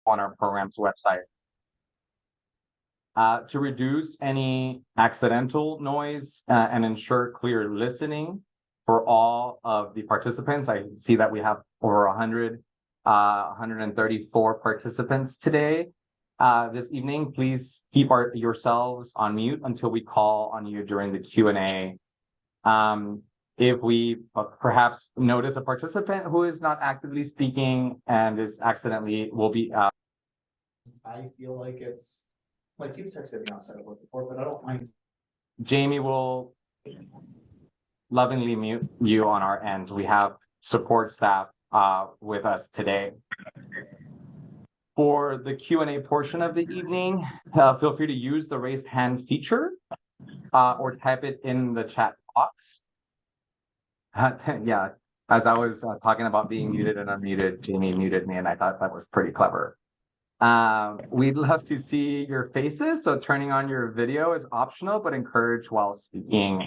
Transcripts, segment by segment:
on our program's website. To reduce any accidental noise and ensure clear listening for all of the participants, I see that we have over 134 participants today. This evening, please keep yourselves on mute until we call on you during the Q&A. If we perhaps notice a participant who is not actively speaking and is accidentally, I feel like it's like you've texted me outside of work before, but I don't mind. Jamie will lovingly mute you on our end. We have support staff with us today. For the Q&A portion of the evening, feel free to use the raised hand feature or type it in the chat box. Yeah, as I was talking about being muted and unmuted, Jamie muted me, and I thought that was pretty clever. We'd love to see your faces, so turning on your video is optional, but encouraged while speaking.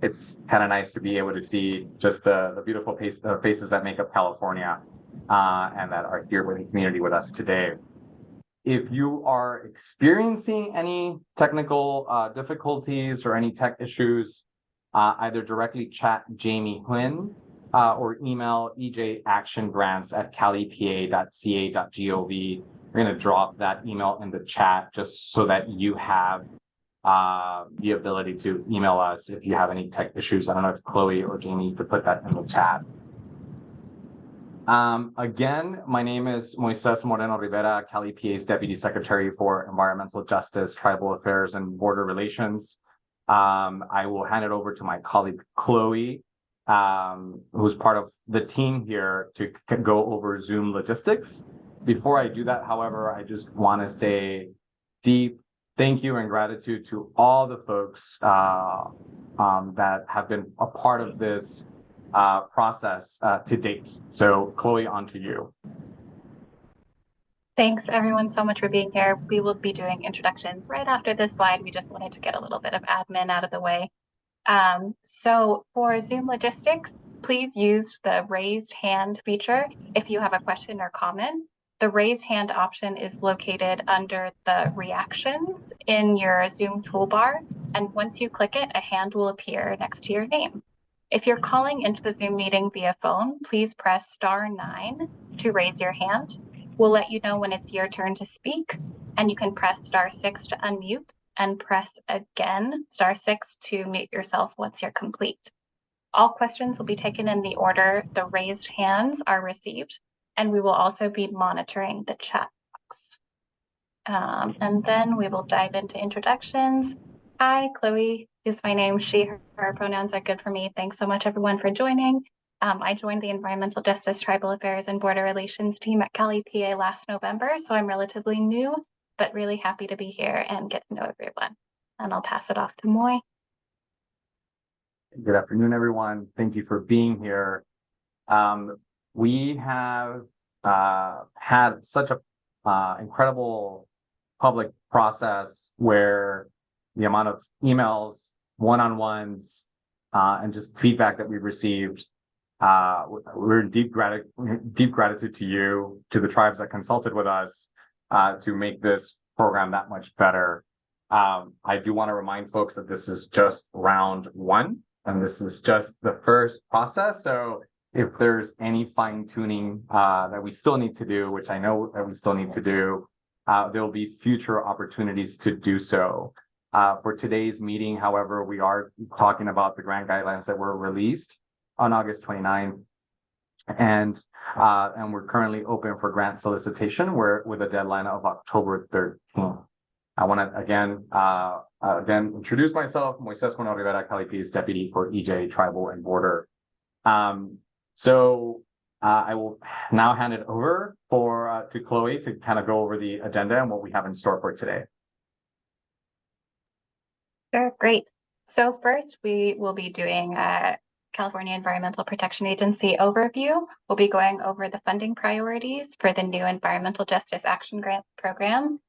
It's kind of nice to be able to see just the beautiful faces that make up California and that are here with the community with us today. If you are experiencing any technical difficulties or any tech issues, either directly chat Jamie Huynh or email ejactiongrants@calepa.ca.gov. We're going to drop that email in the chat just so that you have the ability to email us if you have any tech issues. I don't know if Chloe or Jamie could put that in the chat. Again, my name is Moises Moreno Rivera, CalEPA's Deputy Secretary for Environmental Justice, Tribal Affairs, and Border Relations. I will hand it over to my colleague, Chloe, who's part of the team here to go over Zoom logistics. Before I do that, however, I just want to say deep thank you and gratitude to all the folks that have been a part of this process to date. So Chloe, on to you. Thanks everyone so much for being here. We will be doing introductions right after this slide. We just wanted to get a little bit of admin out of the way. So for Zoom logistics, please use the raised hand feature if you have a question or comment. The raised hand option is located under the reactions in your Zoom toolbar. And once you click it, a hand will appear next to your name. If you're calling into the Zoom meeting via phone, please press *9 to raise your hand. We'll let you know when it's your turn to speak, and you can press *6 to unmute and press again *6 to mute yourself once you're complete. All questions will be taken in the order the raised hands are received, and we will also be monitoring the chat box. And then we will dive into introductions. Hi, Chloe is my name. She, her pronouns are good for me. Thanks so much, everyone, for joining. I joined the Environmental Justice, Tribal Affairs, and Border Relations team at CalEPA last November, so I'm relatively new, but really happy to be here and get to know everyone. And I'll pass it off to Moy. Good afternoon, everyone. Thank you for being here. We have had such a incredible public process where the amount of emails, one-on-ones, and just feedback that we've received, we're in deep gratitude to you, to the tribes that consulted with us to make this program that much better. I do want to remind folks that this is just round one, and this is just the first process. So if there's any fine tuning that we still need to do, which I know that we still need to do, there'll be future opportunities to do so. For today's meeting, however, we are talking about the grant guidelines that were released on August 29th. And we're currently open for grant solicitation with a deadline of October 13th. I want to again introduce myself, Moises Moreno Rivera, CalEPA's Deputy for EJ, Tribal, and Border. So I will now hand it over to Chloe to kind of go over the agenda and what we have in store for today. Sure, great. So first, we will be doing a California Environmental Protection Agency overview. We'll be going over the funding priorities for the new Environmental Justice Action Grant Program,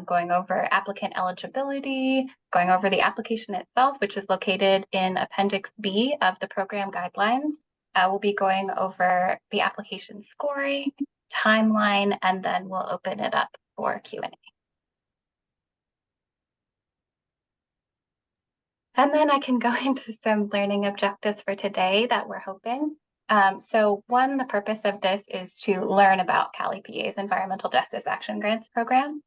going over applicant eligibility, going over the application itself, which is located in Appendix B of the program guidelines. We'll be going over the application scoring, timeline, and then we'll open it up for Q&A. And then I can go into some learning objectives for today that we're hoping. So one, the purpose of this is to learn about CalEPA's Environmental Justice Action Grants program.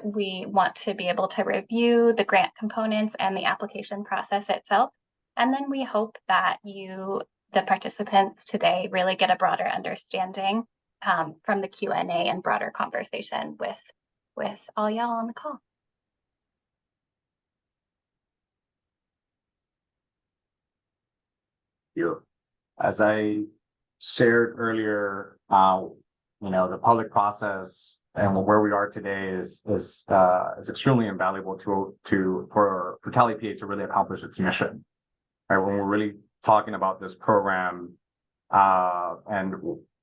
We want to be able to review the grant components and the application process itself. And then we hope that you, the participants today, really get a broader understanding from the Q&A and broader conversation with all y'all on the call. As I shared earlier, the public process and where we are today is extremely invaluable for CalEPA to really accomplish its mission. Right, when we're really talking about this program and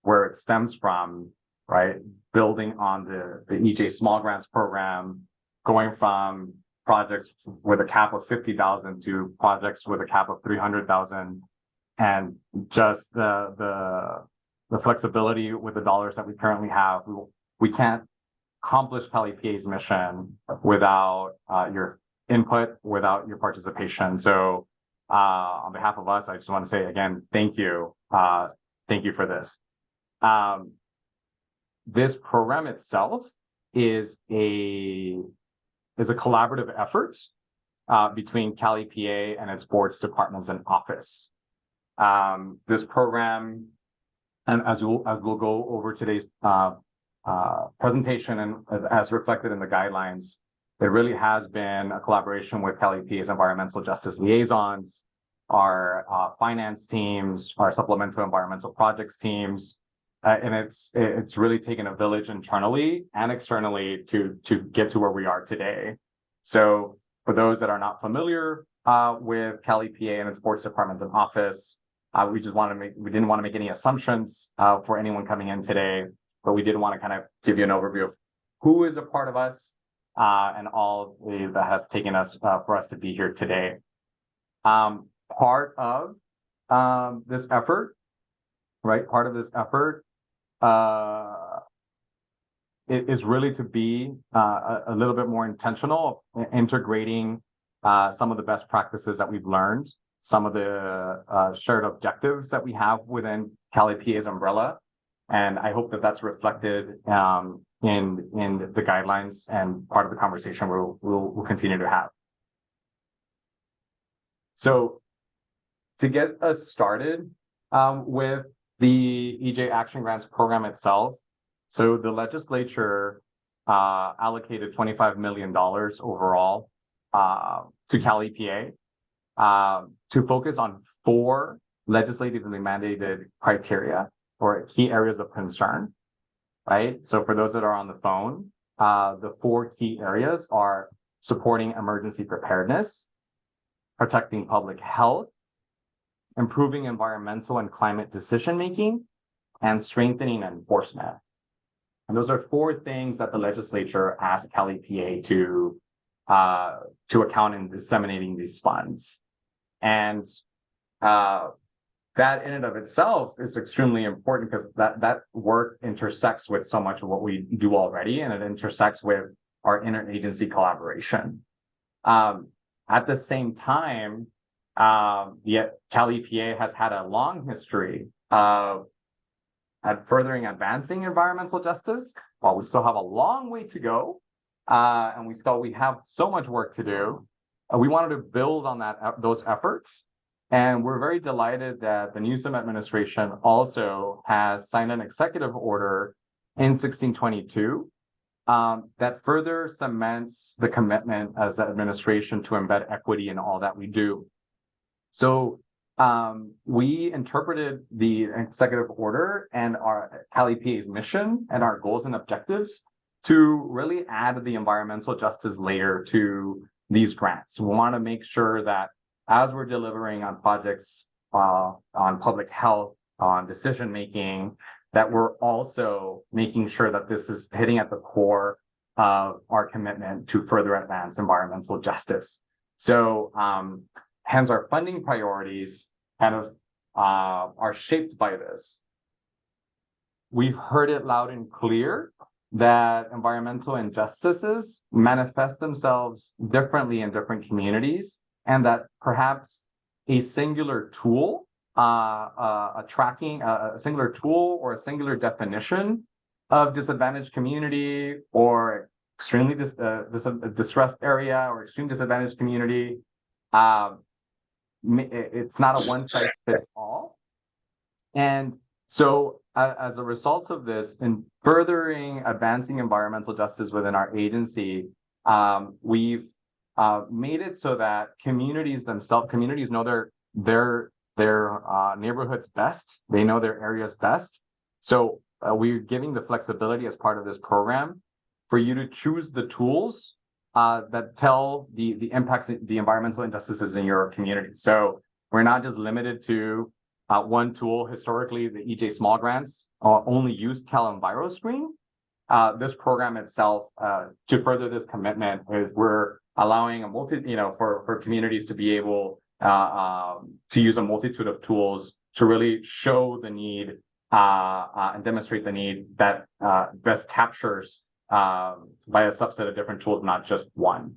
where it stems from, right, building on the EJ Small Grants program, going from projects with a cap of 50,000 to projects with a cap of 300,000. And just the flexibility with the dollars that we currently have, we can't accomplish CalEPA's mission without your input, without your participation. So on behalf of us, I just want to say again, thank you. Thank you for this. This program itself is a collaborative effort between CalEPA and its boards, departments, and office. This program, and as we'll go over today's presentation and as reflected in the guidelines, it really has been a collaboration with CalEPA's environmental justice liaisons, our finance teams, our supplemental environmental projects teams, and it's really taken a village internally and externally to get to where we are today. So for those that are not familiar with CalEPA and its boards, departments, and office, we didn't want to make any assumptions for anyone coming in today, but we did want to kind of give you an overview of who is a part of us and all that has taken us for us to be here today. Part of this effort, right? Part of this effort is really to be a little bit more intentional, integrating some of the best practices that we've learned, some of the shared objectives that we have within CalEPA's umbrella. And I hope that that's reflected in the guidelines and part of the conversation we'll continue to have. So to get us started with the EJ Action Grants program itself, so the legislature allocated $25 million overall to CalEPA to focus on 4 legislatively mandated criteria or key areas of concern, right? So for those that are on the phone, the 4 key areas are supporting emergency preparedness, protecting public health, improving environmental and climate decision-making, and strengthening enforcement. And those are 4 things that the legislature asked CalEPA to account in disseminating these funds. And that in and of itself is extremely important because that work intersects with so much of what we do already, and it intersects with our interagency collaboration. At the same time, yet CalEPA has had a long history of furthering advancing environmental justice. While we still have a long way to go, and we have so much work to do, we wanted to build on those efforts. And we're very delighted that the Newsom administration also has signed an executive order in 1622 that further cements the commitment as the administration to embed equity in all that we do. So we interpreted the executive order and our CalEPA's mission and our goals and objectives to really add the environmental justice layer to these grants. We want to make sure that as we're delivering on projects on public health, on decision-making, that we're also making sure that this is hitting at the core of our commitment to further advance environmental justice. So hence our funding priorities kind of are shaped by this. we've heard it loud and clear that environmental injustices manifest themselves differently in different communities, and that perhaps a singular tool, a singular tool or a singular definition of disadvantaged community or extremely distressed area or extreme disadvantaged community, it's not a one size fits all. And so as a result of this, in furthering advancing environmental justice within our agency, we've made it so that communities know their neighborhoods best. They know their areas best. So we're giving the flexibility as part of this program for you to choose the tools that tell the impacts, the environmental injustices in your community. So we're not just limited to one tool. Historically, the EJ small grants only used CalEnviroScreen. This program itself, to further this commitment, is we're allowing for communities to be able to use a multitude of tools to really show the need and demonstrate the need that best captures by a subset of different tools, not just one.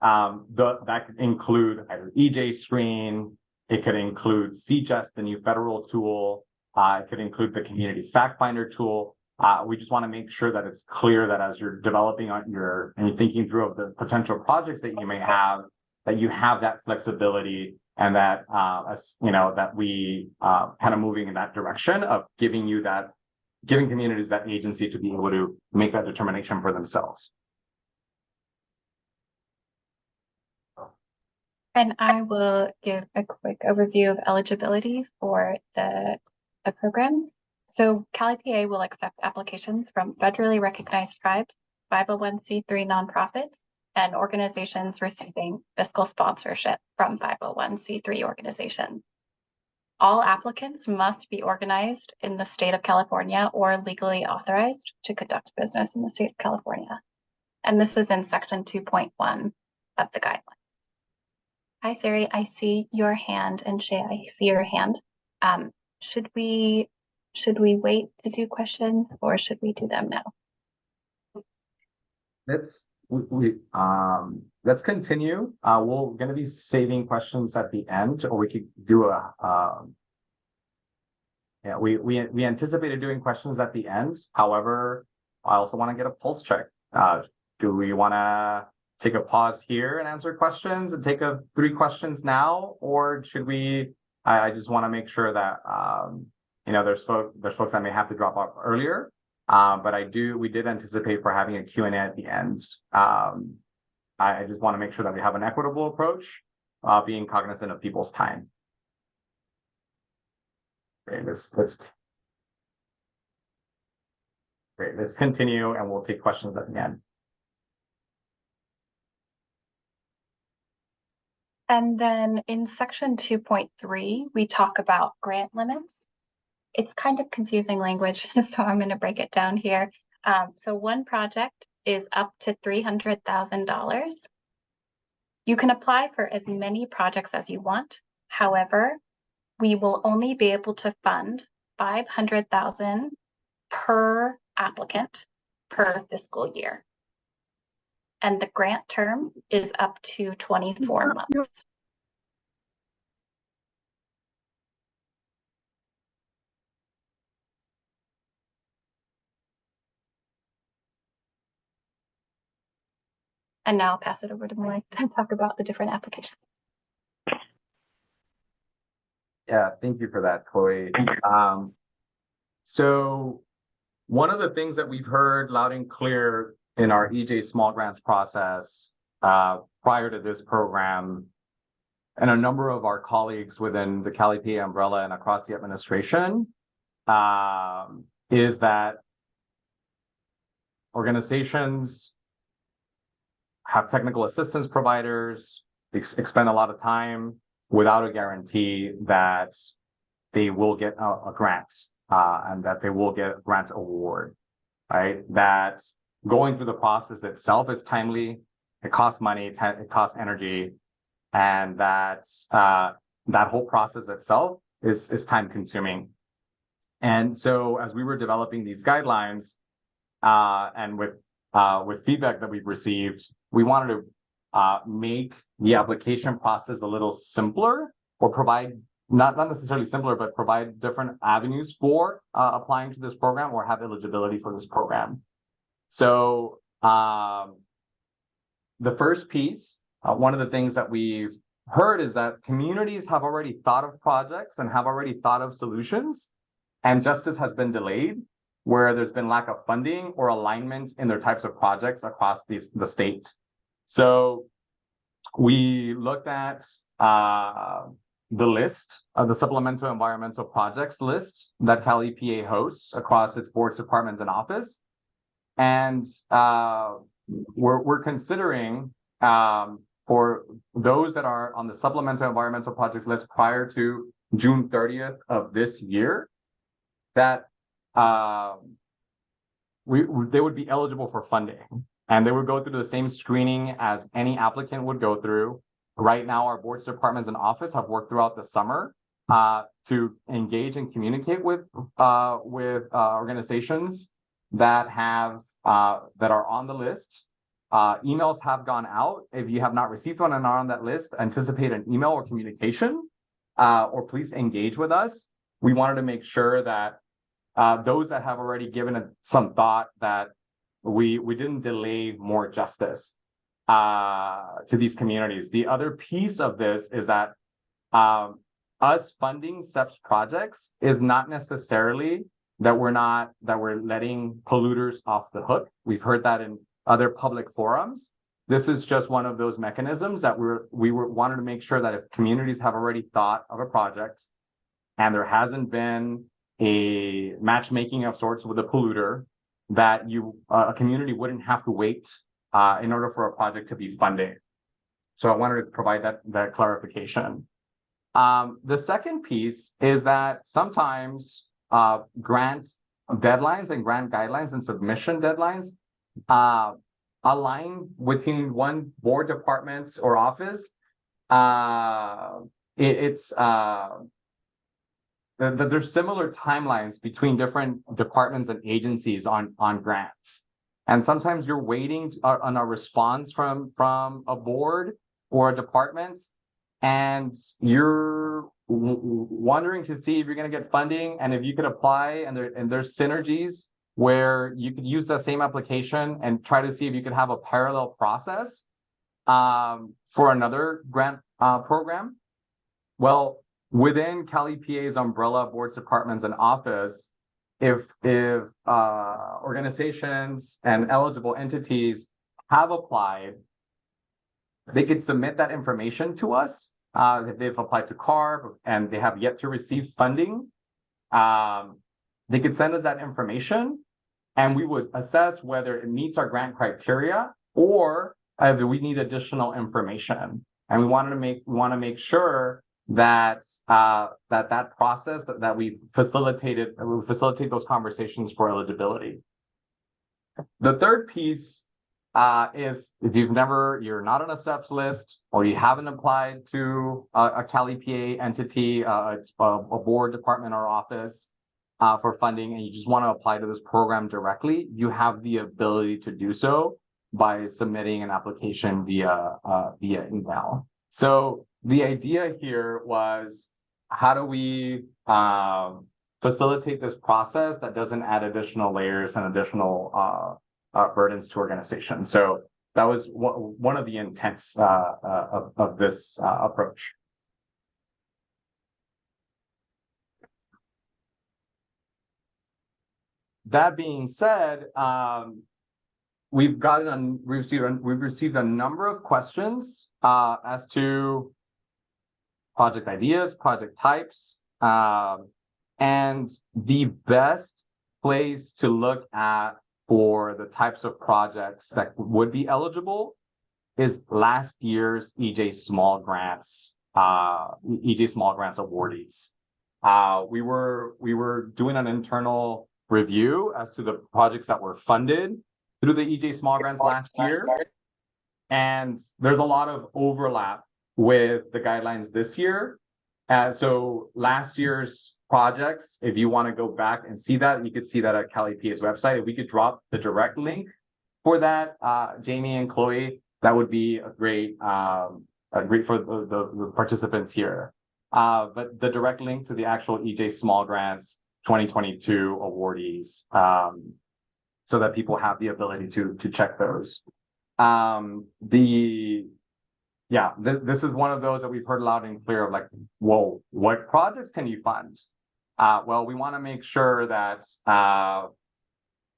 That could include either EJ Screen, it could include CJEST, the new federal tool, it could include the Community Fact Finder tool. We just want to make sure that it's clear that as you're developing and you're thinking through of the potential projects that you may have, that you have that flexibility, and that that we kind of moving in that direction of giving communities that agency to be able to make that determination for themselves. And I will give a quick overview of eligibility for the program. So CalEPA will accept applications from federally recognized tribes, 501c3 nonprofits, and organizations receiving fiscal sponsorship from 501c3 organizations. All applicants must be organized in the state of California or legally authorized to conduct business in the state of California. And this is in section 2.1 of the guidelines. Hi, Sari, I see your hand, and Shay, I see your hand. Should we wait to do questions, or should we do them now? Let's continue. We're going to be saving questions at the end, or we could do we anticipated doing questions at the end. However, I also want to get a pulse check. Do we want to take a pause here and answer questions and take 3 questions now, or should we? I just want to make sure that there's folks that may have to drop off earlier. But we did anticipate for having a Q&A at the end. I just want to make sure that we have an equitable approach, being cognizant of people's time. Okay, let's continue, and we'll take questions at the end. And then in section 2.3, we talk about grant limits. It's kind of confusing language, so I'm going to break it down here. So one project is up to $300,000. You can apply for as many projects as you want. However, we will only be able to fund $500,000 per applicant per fiscal year. And the grant term is up to 24 months. And now I'll pass it over to Mike to talk about the different applications. Yeah, thank you for that, Chloe. So one of the things that we've heard loud and clear in our EJ small grants process prior to this program, and a number of our colleagues within the CalEPA umbrella and across the administration, is that organizations have technical assistance providers, expend a lot of time without a guarantee that they will get a grant and that they will get a grant award, right? That going through the process itself is timely, it costs money, it costs energy, and that whole process itself is time consuming. And so as we were developing these guidelines, and with feedback that we've received, we wanted to make the application process a little simpler, or provide not necessarily simpler, but provide different avenues for applying to this program or have eligibility for this program. So the first piece, one of the things that we've heard is that communities have already thought of projects and have already thought of solutions, and justice has been delayed where there's been lack of funding or alignment in their types of projects across the state. So we looked at the list of the supplemental environmental projects list that CalEPA hosts across its boards, departments, and office. And we're considering for those that are on the supplemental environmental projects list prior to June 30th of this year, that they would be eligible for funding, and they would go through the same screening as any applicant would go through. Right now, our boards, departments, and office have worked throughout the summer to engage and communicate with organizations that have that are on the list. Emails have gone out. If you have not received one and are on that list, anticipate an email or communication, or please engage with us. We wanted to make sure that those that have already given it some thought, that we didn't delay more justice to these communities. The other piece of this is that us funding SEPS projects is not necessarily that we're letting polluters off the hook. We've heard that in other public forums. This is just one of those mechanisms that we wanted to make sure that if communities have already thought of a project and there hasn't been a matchmaking of sorts with a polluter, that a community wouldn't have to wait in order for a project to be funded. So I wanted to provide that clarification. The second piece is that sometimes grants deadlines and grant guidelines and submission deadlines align within one board, department, or office. There's similar timelines between different departments and agencies on grants. And sometimes you're waiting on a response from a board or a department, and you're wondering to see if you're going to get funding and if you could apply, and there's synergies where you could use the same application and try to see if you could have a parallel process for another grant program. Well, within CalEPA's umbrella of boards, departments, and office, if organizations and eligible entities have applied, they could submit that information to us. If they've applied to CARB and they have yet to receive funding, they could send us that information, and we would assess whether it meets our grant criteria or if we need additional information. And we want to make sure that that process that we facilitate those conversations for eligibility. The third piece is if you're not on a SEPS list, or you haven't applied to a CalEPA entity, it's a board, department, or office for funding, and you just want to apply to this program directly, you have the ability to do so by submitting an application via email. So the idea here was, how do we facilitate this process that doesn't add additional layers and additional burdens to organizations? So that was one of the intents of this approach. That being said, we've received a number of questions as to project ideas, project types, and the best place to look at for the types of projects that would be eligible is last year's EJ Small Grants awardees. We were doing an internal review as to the projects that were funded through the EJ Small Grants last year, and there's a lot of overlap with the guidelines this year. So last year's projects, if you want to go back and see that, you could see that at CalEPA's website. If we could drop the direct link for that, Jamie and Chloe, that would be a great for the participants here. But the direct link to the actual EJ Small Grants 2022 awardees, so that people have the ability to check those. This is one of those that we've heard loud and clear of, like, whoa, what projects can you fund? Well, we want to make sure that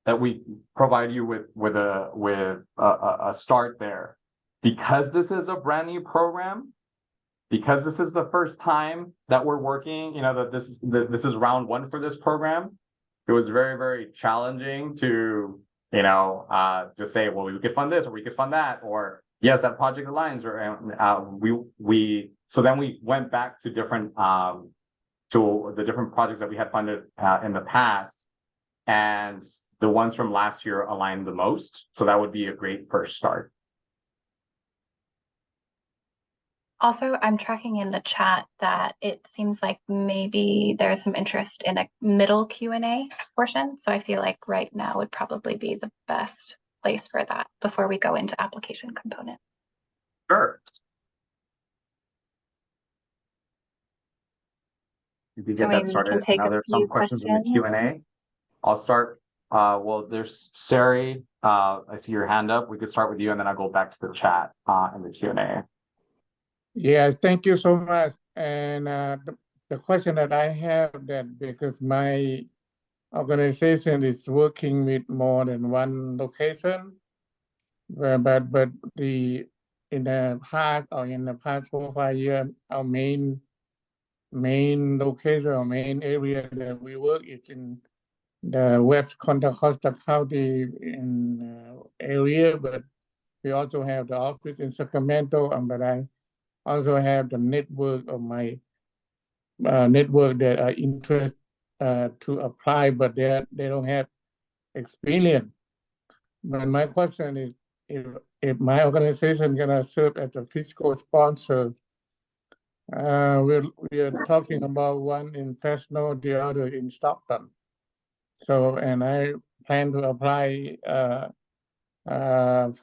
that we provide you with a start there, because this is a brand new program, because this is the first time that we're working, that this is round one for this program. It was very, very challenging to, just say, well, we could fund this or we could fund that, or yes, that project aligns, or so then we went back to different to the different projects that we had funded in the past, and the ones from last year aligned the most. So that would be a great first start. Also, I'm tracking in the chat that it seems like maybe there's some interest in a middle Q&A portion. So I feel like right now would probably be the best place for that before we go into application component. Sure. You can So get that maybe we started. can take Now a there's few some questions in the Q&A. I'll start. Well, there's Sari. I see your hand up. We could start with you, and then I'll go back to the chat in the Q&A. Yeah, thank you so much. And the question that I have, that because my organization is working with more than one location, but in the past 4 or 5 years, our main location or main area that we work is in the West Contra Costa County area, but we also have the office in Sacramento, but I also have the network of my network that are interested to apply, but they don't have experience. But my question is, if my organization gonna serve as a fiscal sponsor, we are talking about one in Fresno, the other in Stockton. So, and I plan to apply for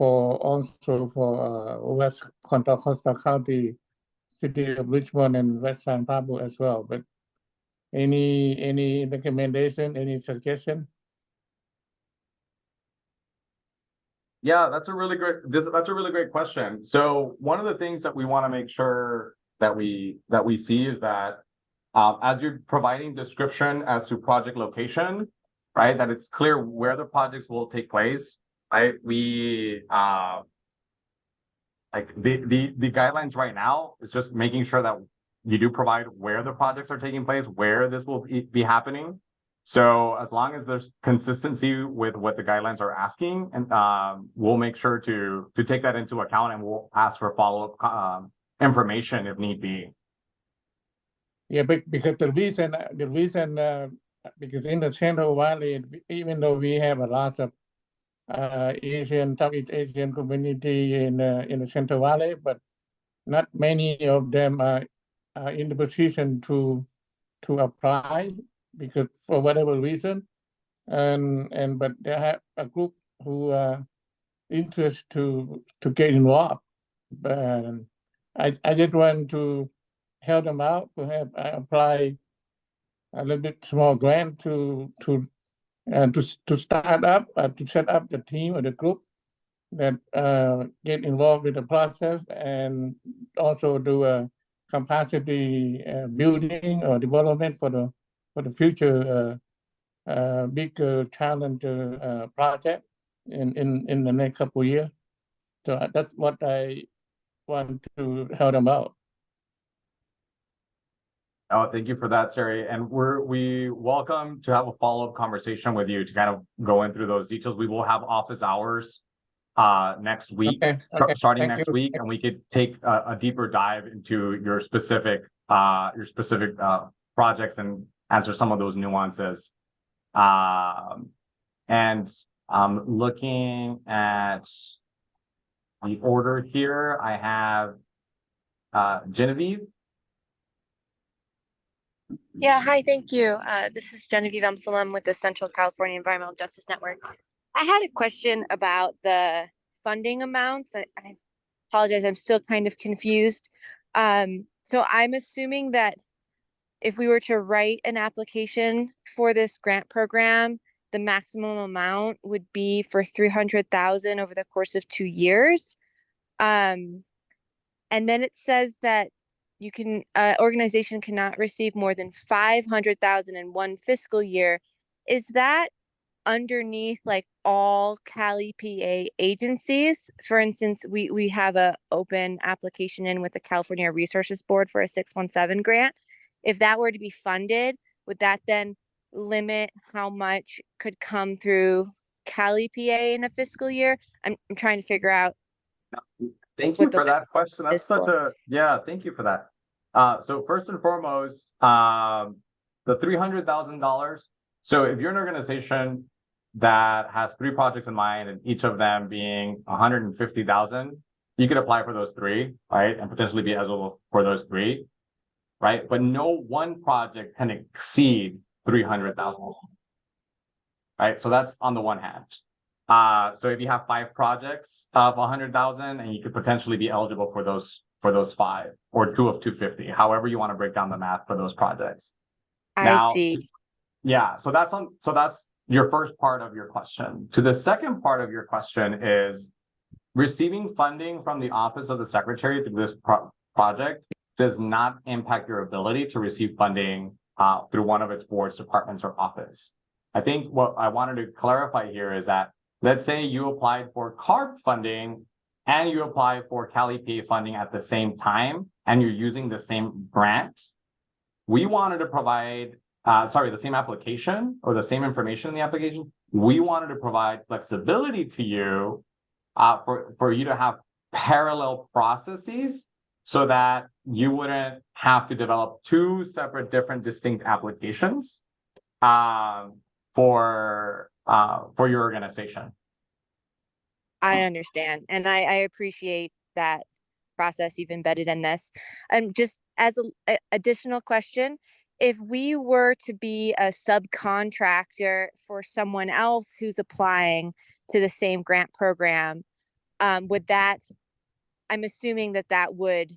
West Contra Costa County, City of Richmond, and West San Pablo as well. But any recommendation, any suggestion? Yeah, that's a really great question. So one of the things that we want to make sure that we see is that as you're providing description as to project location, right, that it's clear where the projects will take place. Right, we like the guidelines right now is just making sure that you do provide where the projects are taking place, where this will be happening. So as long as there's consistency with what the guidelines are asking, and we'll make sure to take that into account, and we'll ask for follow-up information if need be. Yeah, because the reason because in the Central Valley, even though we have a lot of Southeast Asian community in the Central Valley, but not many of them are in the position to apply, because for whatever reason, but they have a group who are interested to get involved. But I just want to help them out to have apply a little bit small grant to start up, to set up the team or the group that get involved with the process, and also do a capacity building or development for the future bigger challenge project in the next couple of years. So that's what I want to help them out. Oh, thank you for that, Sari. And we welcome to have a follow-up conversation with you to kind of go in through those details. We will have office hours next week, starting next week, and we could take a deeper dive into your specific projects and answer some of those nuances. And looking at the order here, I have Genevieve. Yeah, hi, thank you. This is Genevieve Amsalam with the Central California Environmental Justice Network. I had a question about the funding amounts. I apologize, I'm still kind of confused. So I'm assuming that if we were to write an application for this grant program, the maximum amount would be for 300,000 over the course of 2 years. And then it says that organization cannot receive more than 500,000 in one fiscal year. Is that underneath like all CalEPA agencies? For instance, we have a open application in with the California Resources Board for a 617 grant. If that were to be funded, would that then limit how much could come through CalEPA in a fiscal year? I'm trying to figure out Thank you what the for that question. That's is such for. thank you for that. So first and foremost, the $300,000. So if you're an organization that has 3 projects in mind and each of them being 150,000, you could apply for those 3, right? And potentially be eligible for those 3, right? But no one project can exceed 300,000, right? So that's on the one hand. So if you have 5 projects of 100,000, and you could potentially be eligible for those 5 or 2 of 250, however you want to break down the math for those projects. I Now, see. yeah, so that's your first part of your question. To the second part of your question is receiving funding from the Office of the Secretary through this project does not impact your ability to receive funding through one of its boards, departments, or office. I think what I wanted to clarify here is that, let's say you applied for CARB funding and you apply for CalEPA funding at the same time, and you're using the same grant. We wanted to provide, the same application or the same information in the application. We wanted to provide flexibility to you for you to have parallel processes so that you wouldn't have to develop 2 separate, different, distinct applications for your organization. I understand. And I appreciate that process you've embedded in this. Just as a additional question, if we were to be a subcontractor for someone else who's applying to the same grant program, would that, I'm assuming that would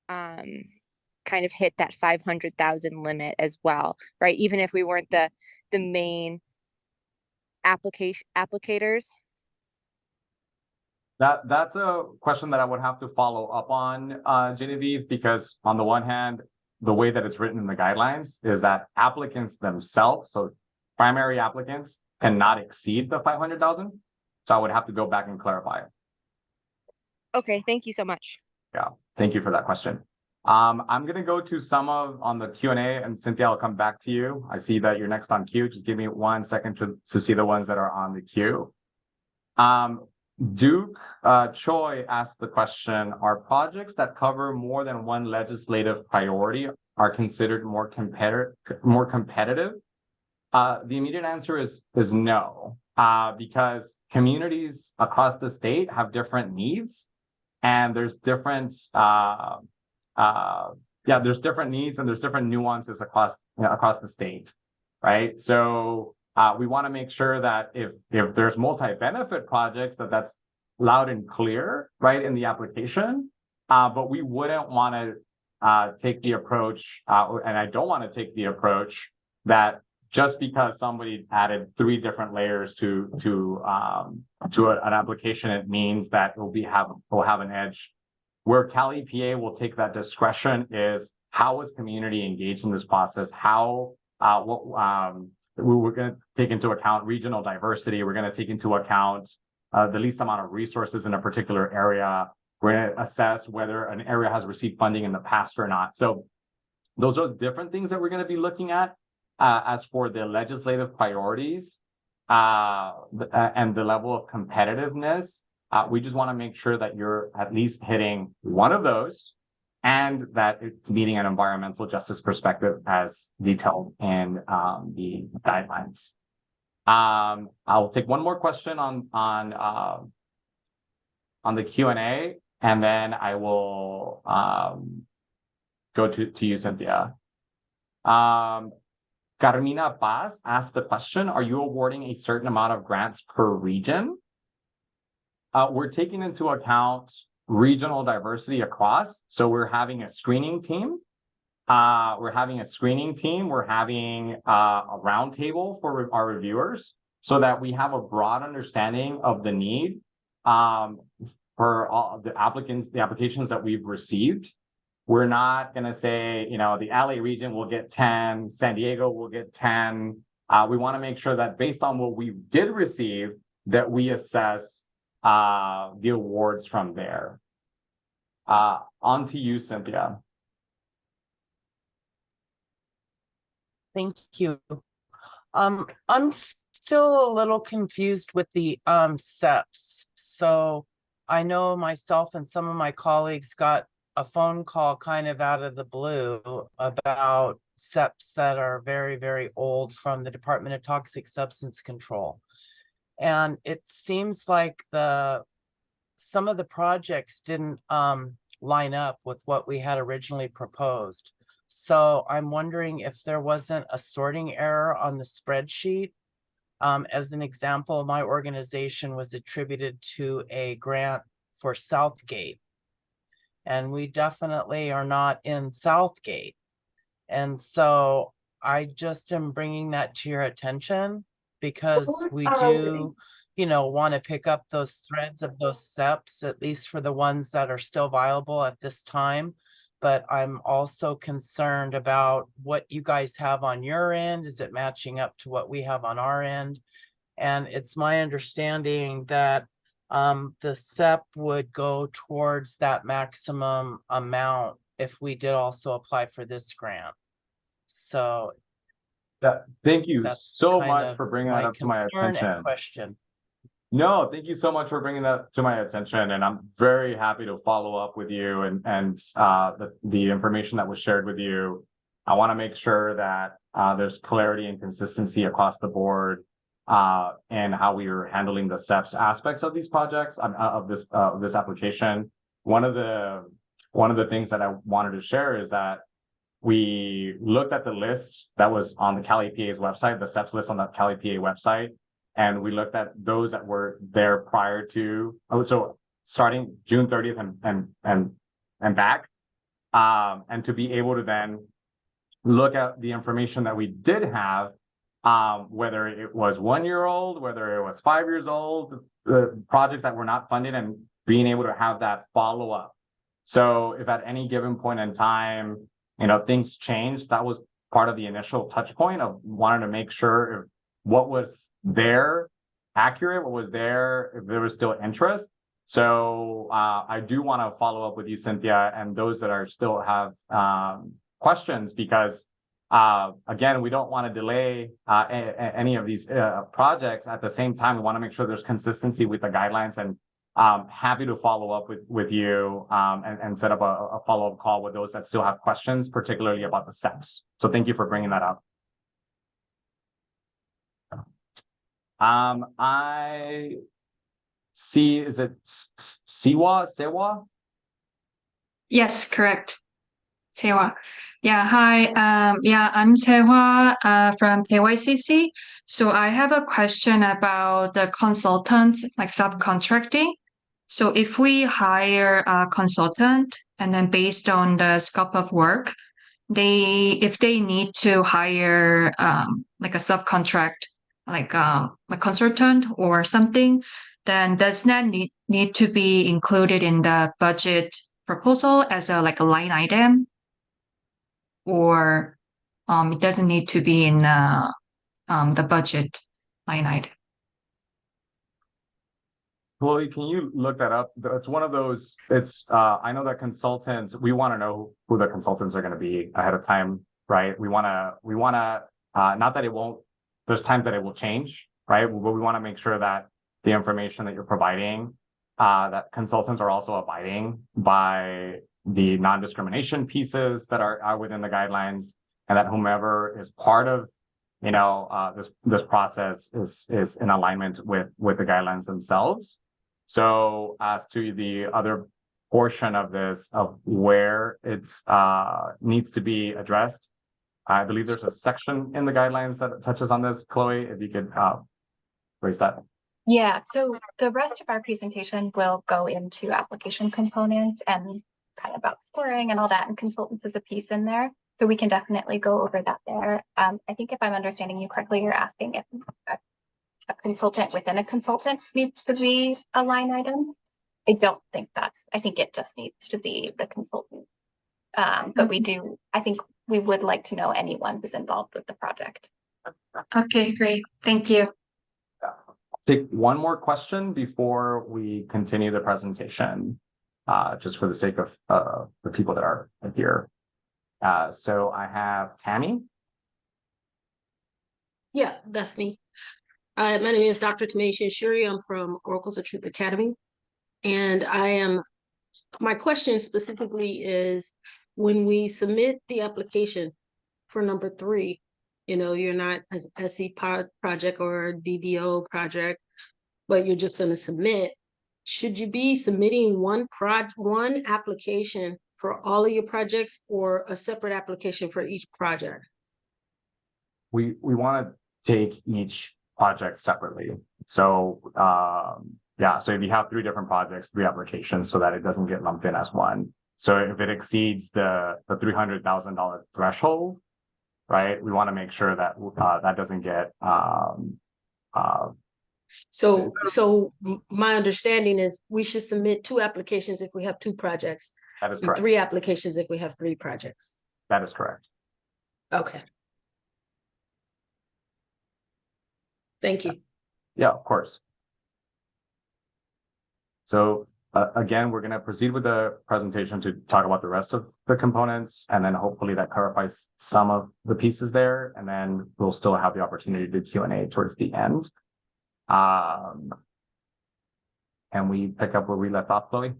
kind of hit that 500,000 limit as well, right? Even if we weren't the main applicators. That's a question that I would have to follow up on, Genevieve, because on the one hand, the way that it's written in the guidelines is that applicants themselves, so primary applicants, cannot exceed the 500,000. So I would have to go back and clarify it. Okay, thank you so much. Yeah, thank you for that question. I'm gonna go to some on the Q&A, and Cynthia, I'll come back to you. I see that you're next on queue. Just give me 1 second to see the ones that are on the queue. Duke Choi asked the question, are projects that cover more than one legislative priority are considered more competitive? The immediate answer is no, because communities across the state have different needs, and there's different there's different needs and there's different nuances across the state, right? So we want to make sure that if there's multi-benefit projects, that's loud and clear, right, in the application. But we wouldn't want to take the approach, and I don't want to take the approach that just because somebody added 3 different layers to an application, it means that it will have an edge. Where CalEPA will take that discretion is how is community engaged in this process? We're going to take into account regional diversity. We're going to take into account the least amount of resources in a particular area. We're going to assess whether an area has received funding in the past or not. So those are different things that we're going to be looking at. As for the legislative priorities and the level of competitiveness, we just want to make sure that you're at least hitting one of those, and that it's meeting an environmental justice perspective as detailed in the guidelines. I'll take one more question on the Q&A, and then I will go to you, Cynthia. Carmina Paz asked the question, are you awarding a certain amount of grants per region? We're taking into account regional diversity across. So we're having a screening team. We're having a roundtable for our reviewers so that we have a broad understanding of the need for all the applications that we've received. We're not going to say, the LA region will get 10, San Diego will get 10. We want to make sure that based on what we did receive, that we assess the awards from there. On to you, Cynthia. Thank you. I'm still a little confused with the SEPs. So I know myself and some of my colleagues got a phone call kind of out of the blue about SEPs that are very, very old from the Department of Toxic Substance Control. And it seems like some of the projects didn't line up with what we had originally proposed. So I'm wondering if there wasn't a sorting error on the spreadsheet. As an example, my organization was attributed to a grant for Southgate. And we definitely are not in Southgate. And so I just am bringing that to your attention because we do, want to pick up those threads of those SEPs, at least for the ones that are still viable at this time. But I'm also concerned about what you guys have on your end. Is it matching up to what we have on our end? And it's my understanding that the SEP would go towards that maximum amount if we did also apply for this grant. So thank you that's so kind much of for bringing that up to my concern attention. and question. No, thank you so much for bringing that to my attention, and I'm very happy to follow up with you and the information that was shared with you. I want to make sure that there's clarity and consistency across the board and how we are handling the SEPs aspects of these projects of this application. One of the things that I wanted to share is that we looked at the list that was on the CalEPA's website, the SEPs list on the CalEPA website. And we looked at those that were there prior to, so starting June 30th and back, and to be able to then look at the information that we did have, whether it was 1 year old, whether it was 5 years old, the projects that were not funded, and being able to have that follow up. So if at any given point in time, things changed, that was part of the initial touch point of wanting to make sure if what was there accurate, what was there, if there was still interest. So I do want to follow up with you, Cynthia, and those that are still have questions, because again, we don't want to delay any of these projects. At the same time, we want to make sure there's consistency with the guidelines, and happy to follow up with you and set up a follow-up call with those that still have questions, particularly about the SEPs. So thank you for bringing that up. I see, is it Sewa? Yes, correct. Sewa. Yeah, hi. I'm Sewa from KYCC. So I have a question about the consultant, like subcontracting. So if we hire a consultant and then based on the scope of work, if they need to hire like a subcontract, like a consultant or something, then does that need to be included in the budget proposal as a line item, or it doesn't need to be in the budget line item? Chloe, can you look that up? It's one of those, I know that consultants, we want to know who the consultants are going to be ahead of time, right? We want to, not that it won't, there's times that it will change, right? But we want to make sure that the information that you're providing, that consultants are also abiding by the non-discrimination pieces that are within the guidelines, and that whomever is part of, this process is in alignment with the guidelines themselves. So as to the other portion of this, of where it's needs to be addressed, I believe there's a section in the guidelines that touches on this. Chloe, if you could raise that. Yeah, so the rest of our presentation will go into application components and kind of about scoring and all that, and consultants is a piece in there. So we can definitely go over that there. I think if I'm understanding you correctly, you're asking if a consultant within a consultant needs to be a line item. I don't think that's, I think it just needs to be the consultant. But I think we would like to know anyone who's involved with the project. Okay, great. Thank you. Take one more question before we continue the presentation, just for the sake of the people that are here. So I have Tammy. Yeah, that's me. My name is Dr. Tamasha Shuri. I'm from Oracles of Truth Academy. And my question specifically is, when we submit the application for number 3, you're not a SC project or a DBO project, but you're just going to submit. Should you be submitting one application for all of your projects, or a separate application for each project? We want to take each project separately. So yeah, so if you have 3 different projects, 3 applications, so that it doesn't get lumped in as one. So if it exceeds the $300,000 threshold, right, we want to make sure that that doesn't get So my understanding is we should submit 2 applications if we have 2 projects. That is And correct. 3 applications if we have 3 projects. That is correct. Okay. Thank you. Yeah, of course. So again, we're going to proceed with the presentation to talk about the rest of the components, and then hopefully that clarifies some of the pieces there, and then we'll still have the opportunity to do Q&A towards the end. Can we pick up where we left off, Chloe?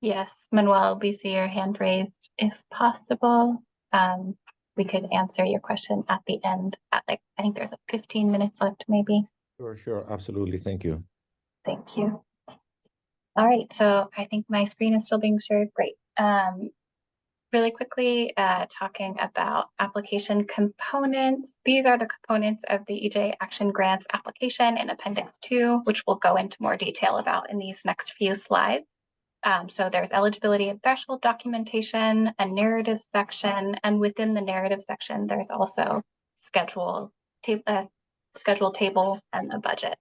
Yes, Manuel, we see your hand raised. If possible, we could answer your question at the end. I think there's 15 minutes left, maybe. Sure, absolutely. Thank you. Thank you. All right, so I think my screen is still being shared. Great. Really quickly, talking about application components. These are the components of the EJ Action Grants application in Appendix 2, which we'll go into more detail about in these next few slides. So there's eligibility and threshold documentation, a narrative section, and within the narrative section, there's also schedule table and a budget.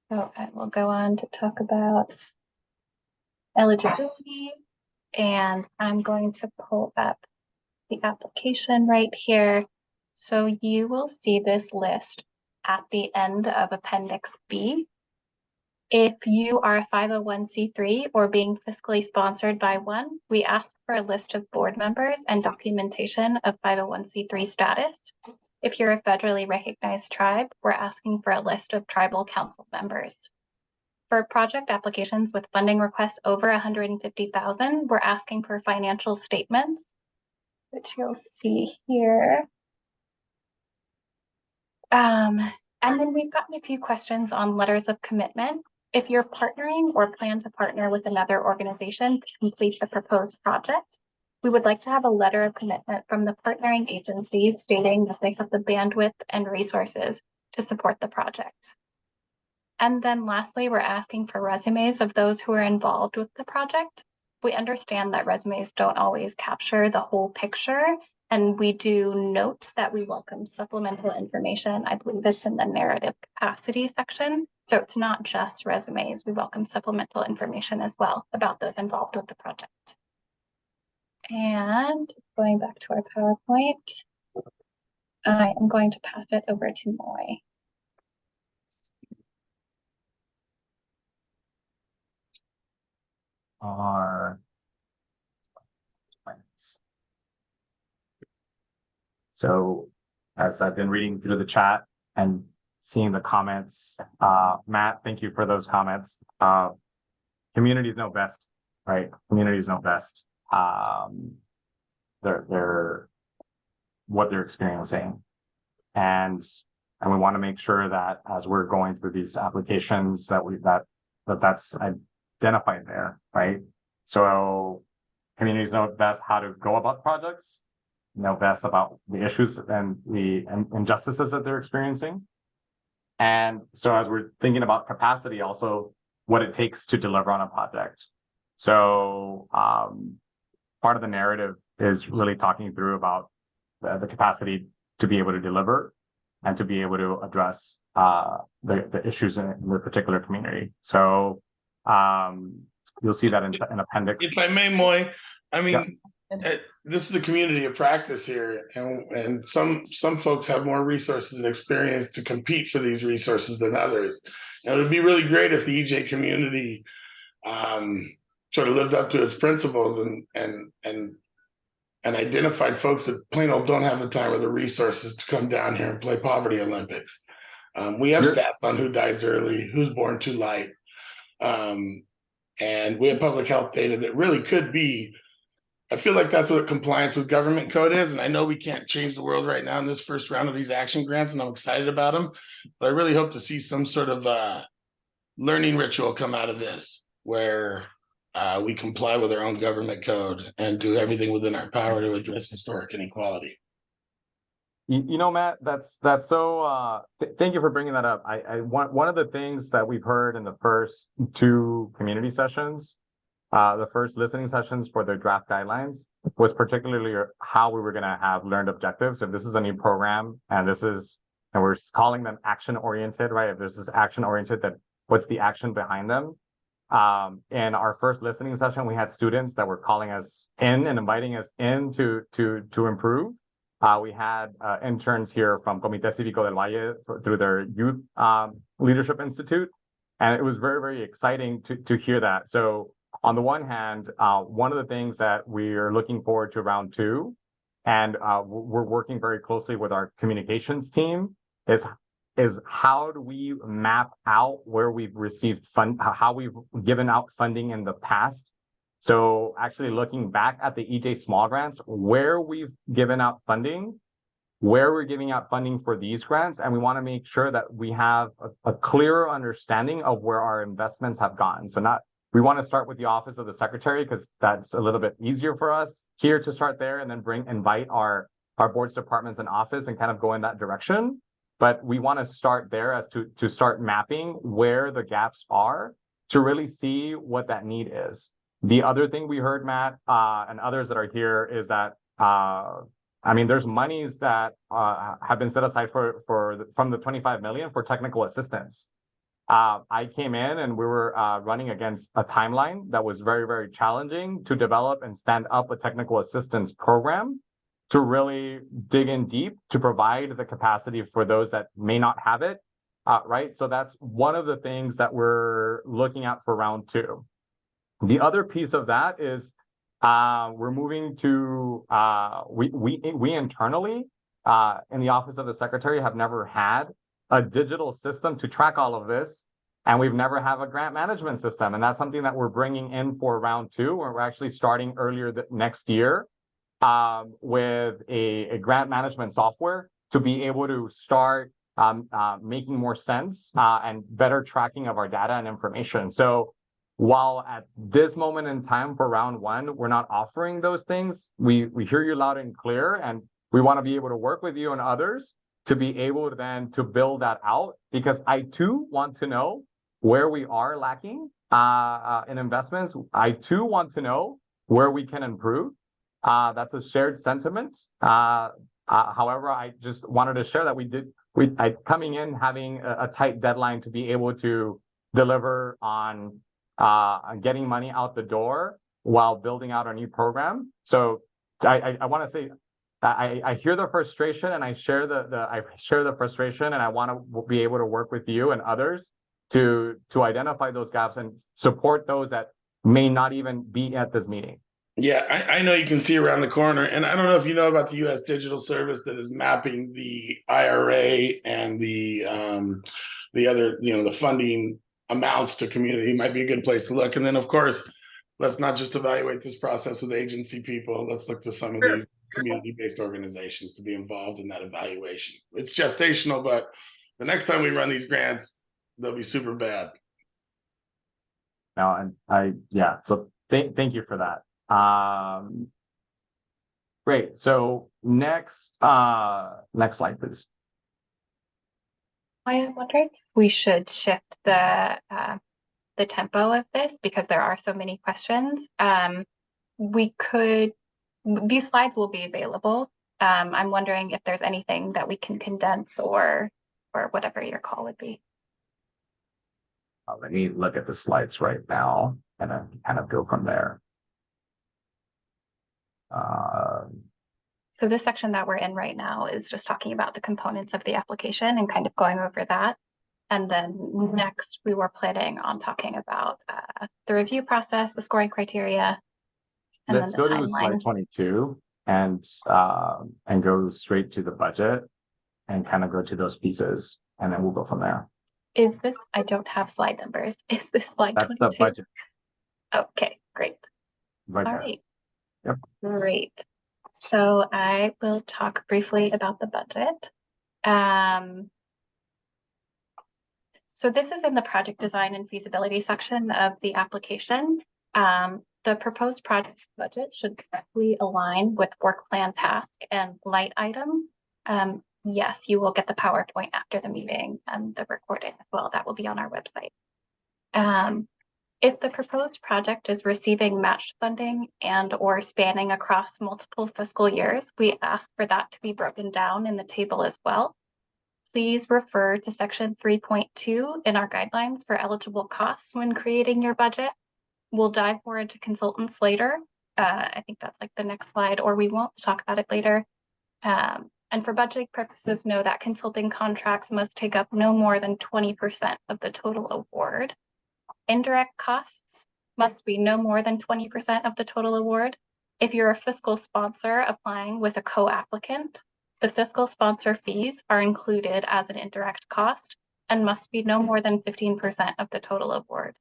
So I will go on to talk about eligibility, and I'm going to pull up the application right here. So you will see this list at the end of Appendix B. If you are a 501c3 or being fiscally sponsored by one, we ask for a list of board members and documentation of 501c3 status. If you're a federally recognized tribe, we're asking for a list of tribal council members. For project applications with funding requests over $150,000, we're asking for financial statements, which you'll see here. And then we've gotten a few questions on letters of commitment. If you're partnering or plan to partner with another organization to complete the proposed project, we would like to have a letter of commitment from the partnering agency stating that they have the bandwidth and resources to support the project. And then lastly, we're asking for resumes of those who are involved with the project. We understand that resumes don't always capture the whole picture, and we do note that we welcome supplemental information. I believe it's in the narrative capacity section. So it's not just resumes. We welcome supplemental information as well about those involved with the project. And going back to our PowerPoint, I am going to pass it over to Moy. So as I've been reading through the chat and seeing the comments, Matt, thank you for those comments. Communities know best, right? Communities know best. They're what they're experiencing. And we want to make sure that as we're going through these applications that that's identified there, right? So communities know best how to go about projects, know best about the issues and the injustices that they're experiencing. And so as we're thinking about capacity, also what it takes to deliver on a project. So part of the narrative is really talking through about the capacity to be able to deliver and to be able to address the issues in the particular community. So you'll see that in appendix. If I may, Moy, I mean, this is a community of practice here, and some folks have more resources and experience to compete for these resources than others. And it would be really great if the EJ community sort of lived up to its principles and identified folks that plain old don't have the time or the resources to come down here and play Poverty Olympics. We have stats on who dies early, who's born too light. And we have public health data that really could be, I feel like that's what compliance with government code is. And I know we can't change the world right now in this first round of these action grants, and I'm excited about them, but I really hope to see some sort of learning ritual come out of this, where we comply with our own government code and do everything within our power to address historic inequality. You know, Matt, that's so. Thank you for bringing that up. One of the things that we've heard in the first two community sessions, the first listening sessions for the draft guidelines, was particularly how we were going to have learned objectives. If this is a new program and we're calling them action oriented, right? If this is action oriented, then what's the action behind them? In our first listening session, we had students that were calling us in and inviting us in to improve. We had interns here from Comité Cívico del Valle through their Youth Leadership Institute, and it was very, very exciting to hear that. So on the one hand, one of the things that we're looking forward to round two, and we're working very closely with our communications team, is how do we map out where we've received how we've given out funding in the past. So actually looking back at the EJ small grants, where we've given out funding, where we're giving out funding for these grants, and we want to make sure that we have a clearer understanding of where our investments have gone. So we want to start with the Office of the Secretary, because that's a little bit easier for us here to start there, and then invite our boards, departments, and office and kind of go in that direction. But we want to start there as to start mapping where the gaps are to really see what that need is. The other thing we heard, Matt, and others that are here, is that I mean, there's monies that have been set aside from the 25 million for technical assistance. I came in and we were running against a timeline that was very, very challenging to develop and stand up a technical assistance program to really dig in deep to provide the capacity for those that may not have it, right? So that's one of the things that we're looking at for round two. The other piece of that is we're moving to, we internally in the Office of the Secretary have never had a digital system to track all of this, and we've never had a grant management system. And that's something that we're bringing in for round two, where we're actually starting earlier next year with a grant management software to be able to start making more sense and better tracking of our data and information. So while at this moment in time for round one, we're not offering those things, we hear you loud and clear, and we want to be able to work with you and others to be able to then to build that out, because I too want to know where we are lacking in investments. I too want to know where we can improve. That's a shared sentiment. However, I just wanted to share that coming in having a tight deadline to be able to deliver on getting money out the door while building out our new program. So I want to say I hear the frustration, and I share the frustration, and I want to be able to work with you and others to identify those gaps and support those that may not even be at this meeting. Yeah, I know you can see around the corner, and I don't know if you know about the U.S. Digital Service that is mapping the IRA and the other, the funding amounts to community. Might be a good place to look. And then, of course, let's not just evaluate this process with agency people. Let's look to some of these community-based organizations to be involved in that evaluation. It's gestational, but the next time we run these grants, they'll be super bad. Now, and so thank you for that. Great. So next slide, please. I am wondering if we should shift the tempo of this because there are so many questions. These slides will be available. I'm wondering if there's anything that we can condense or whatever your call would be. Let me look at the slides right now and then kind of go from there. So this section that we're in right now is just talking about the components of the application and kind of going over that. And then next we were planning on talking about the review process, the scoring criteria, and Let's then the go to timeline. slide 22 and go straight to the budget and kind of go to those pieces, and then we'll go from there. Is this, I don't have slide numbers. Is this slide That's 22? the budget. Okay, great. Right All there. right. Yep. Great. So I will talk briefly about the budget. So this is in the project design and feasibility section of the application. The proposed project's budget should directly align with work plan task and light item. Yes, you will get the PowerPoint after the meeting and the recording as well. That will be on our website. If the proposed project is receiving matched funding and or spanning across multiple fiscal years, we ask for that to be broken down in the table as well. Please refer to section 3.2 in our guidelines for eligible costs when creating your budget. We'll dive more into consultants later. I think that's like the next slide, or we won't talk about it later. And for budgeting purposes, know that consulting contracts must take up no more than 20% of the total award. Indirect costs must be no more than 20% of the total award. If you're a fiscal sponsor applying with a co-applicant, the fiscal sponsor fees are included as an indirect cost and must be no more than 15% of the total award.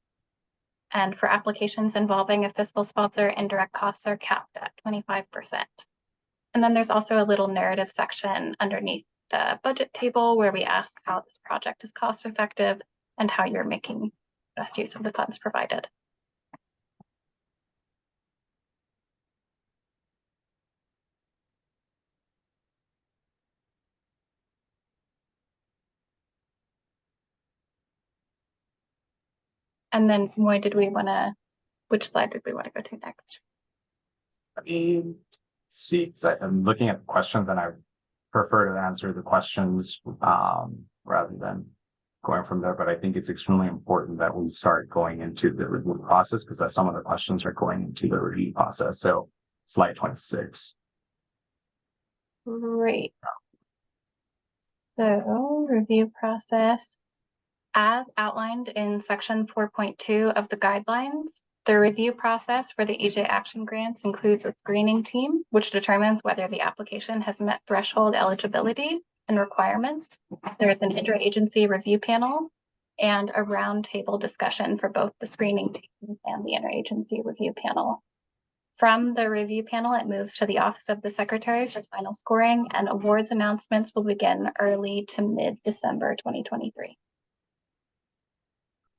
And for applications involving a fiscal sponsor, indirect costs are capped at 25%. And then there's also a little narrative section underneath the budget table where we ask how this project is cost effective and how you're making best use of the funds provided. And then which slide did we want to go to next? Let me see, because I'm looking at questions and I prefer to answer the questions rather than going from there. But I think it's extremely important that we start going into the review process because some of the questions are going into the review process. So slide 26. Great. So review process. As outlined in section 4.2 of the guidelines, the review process for the EJ Action Grants includes a screening team, which determines whether the application has met threshold eligibility and requirements. There is an interagency review panel and a roundtable discussion for both the screening team and the interagency review panel. From the review panel, it moves to the Office of the Secretary for final scoring, and awards announcements will begin early to mid-December 2023.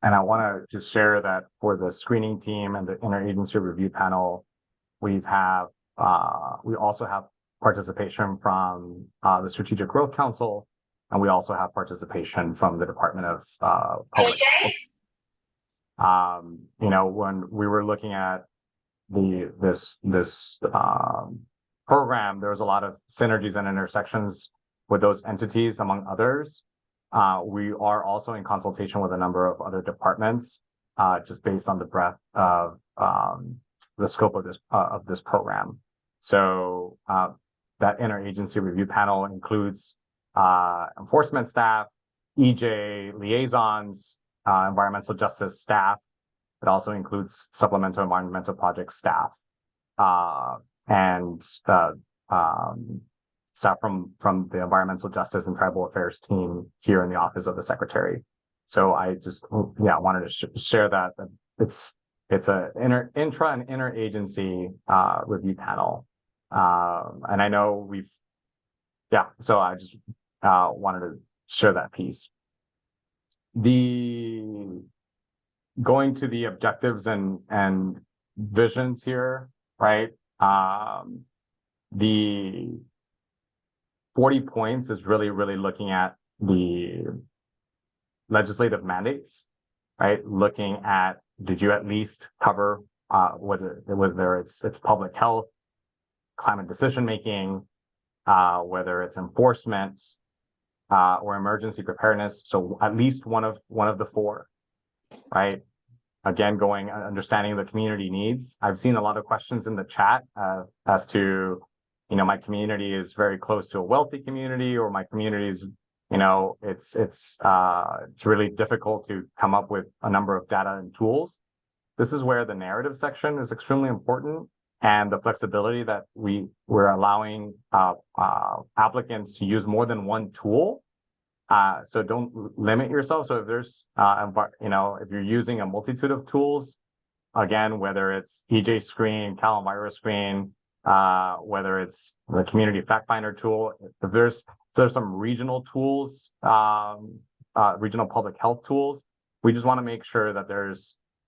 And I want to just share that for the screening team and the interagency review panel, we also have participation from the Strategic Growth Council, and we also have participation from the Department of Public. When we were looking at this program, there was a lot of synergies and intersections with those entities, among others. We are also in consultation with a number of other departments, just based on the breadth of the scope of this program. So that interagency review panel includes enforcement staff, EJ liaisons, environmental justice staff. It also includes supplemental environmental project staff and staff from the environmental justice and tribal affairs team here in the Office of the Secretary. So I just wanted to share that it's a intra and interagency review panel, and I know so I just wanted to share that piece. Going to the objectives and visions here. right? The 40 points is really, really looking at the legislative mandates, right? Looking at, did you at least cover whether it's public health, climate decision-making, whether it's enforcement, or emergency preparedness. So at least one of the four, right? Again, understanding the community needs. I've seen a lot of questions in the chat as to, my community is very close to a wealthy community, or my community is, it's really difficult to come up with a number of data and tools. This is where the narrative section is extremely important, and the flexibility that we're allowing applicants to use more than one tool. So don't limit yourself. So if there's, if you're using a multitude of tools, again, whether it's EJ Screen, CalEnviroScreen, whether it's the Community Fact Finder tool, if there's some regional tools, regional public health tools, we just want to make sure that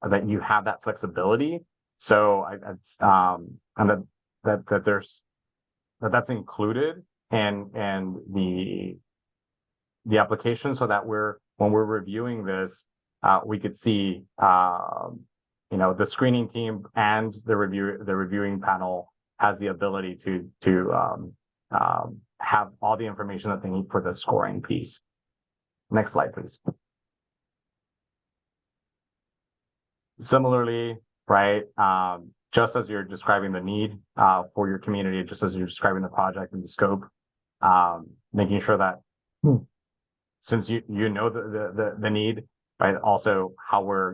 that you have that flexibility. So and that's included in the application, so that when we're reviewing this, we could see the screening team and the reviewing panel has the ability to have all the information that they need for the scoring piece. Next slide, please. Similarly, right, just as you're describing the need for your community, just as you're describing the project and the scope, making sure that since you know the need, right, also how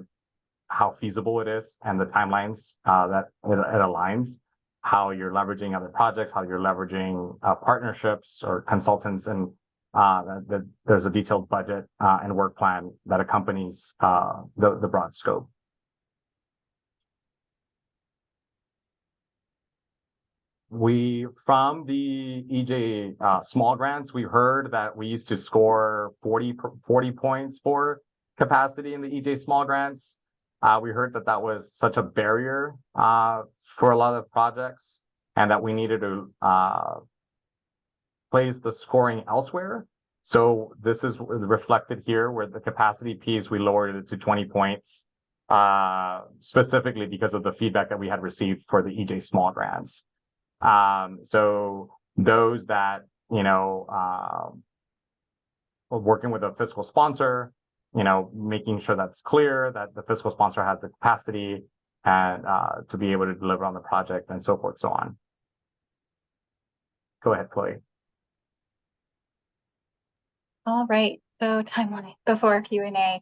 feasible it is and the timelines that it aligns, how you're leveraging other projects, how you're leveraging partnerships or consultants, and that there's a detailed budget and work plan that accompanies the broad scope. From the EJ small grants, we heard that we used to score 40 points for capacity in the EJ small grants. We heard that was such a barrier for a lot of projects, and that we needed to place the scoring elsewhere. So this is reflected here, where the capacity piece, we lowered it to 20 points, specifically because of the feedback that we had received for the EJ small grants. So those that, working with a fiscal sponsor, making sure that's clear that the fiscal sponsor has the capacity and to be able to deliver on the project, and so forth, so on. Go ahead, Chloe. All right, so timeline before Q&A.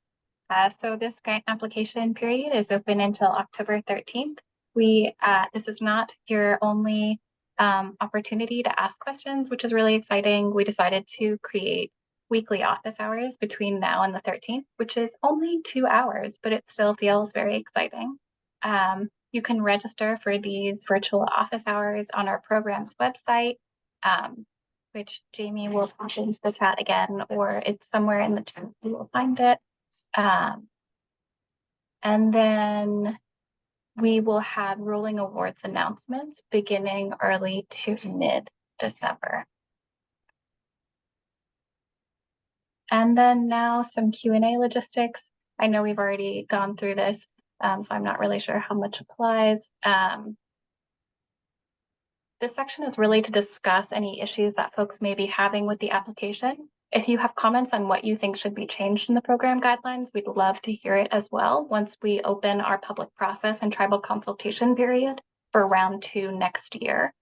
So this grant application period is open until October 13th. This is not your only opportunity to ask questions, which is really exciting. We decided to create weekly office hours between now and the 13th, which is only 2 hours, but it still feels very exciting. You can register for these virtual office hours on our program's website, which Jamie will pop into the chat again, or it's somewhere in the chat, you will find it. And then we will have rolling awards announcements beginning early to mid-December. And then now some Q&A logistics. I know we've already gone through this, so I'm not really sure how much applies. This section is really to discuss any issues that folks may be having with the application. If you have comments on what you think should be changed in the program guidelines, we'd love to hear it as well once we open our public process and tribal consultation period for round 2 next year.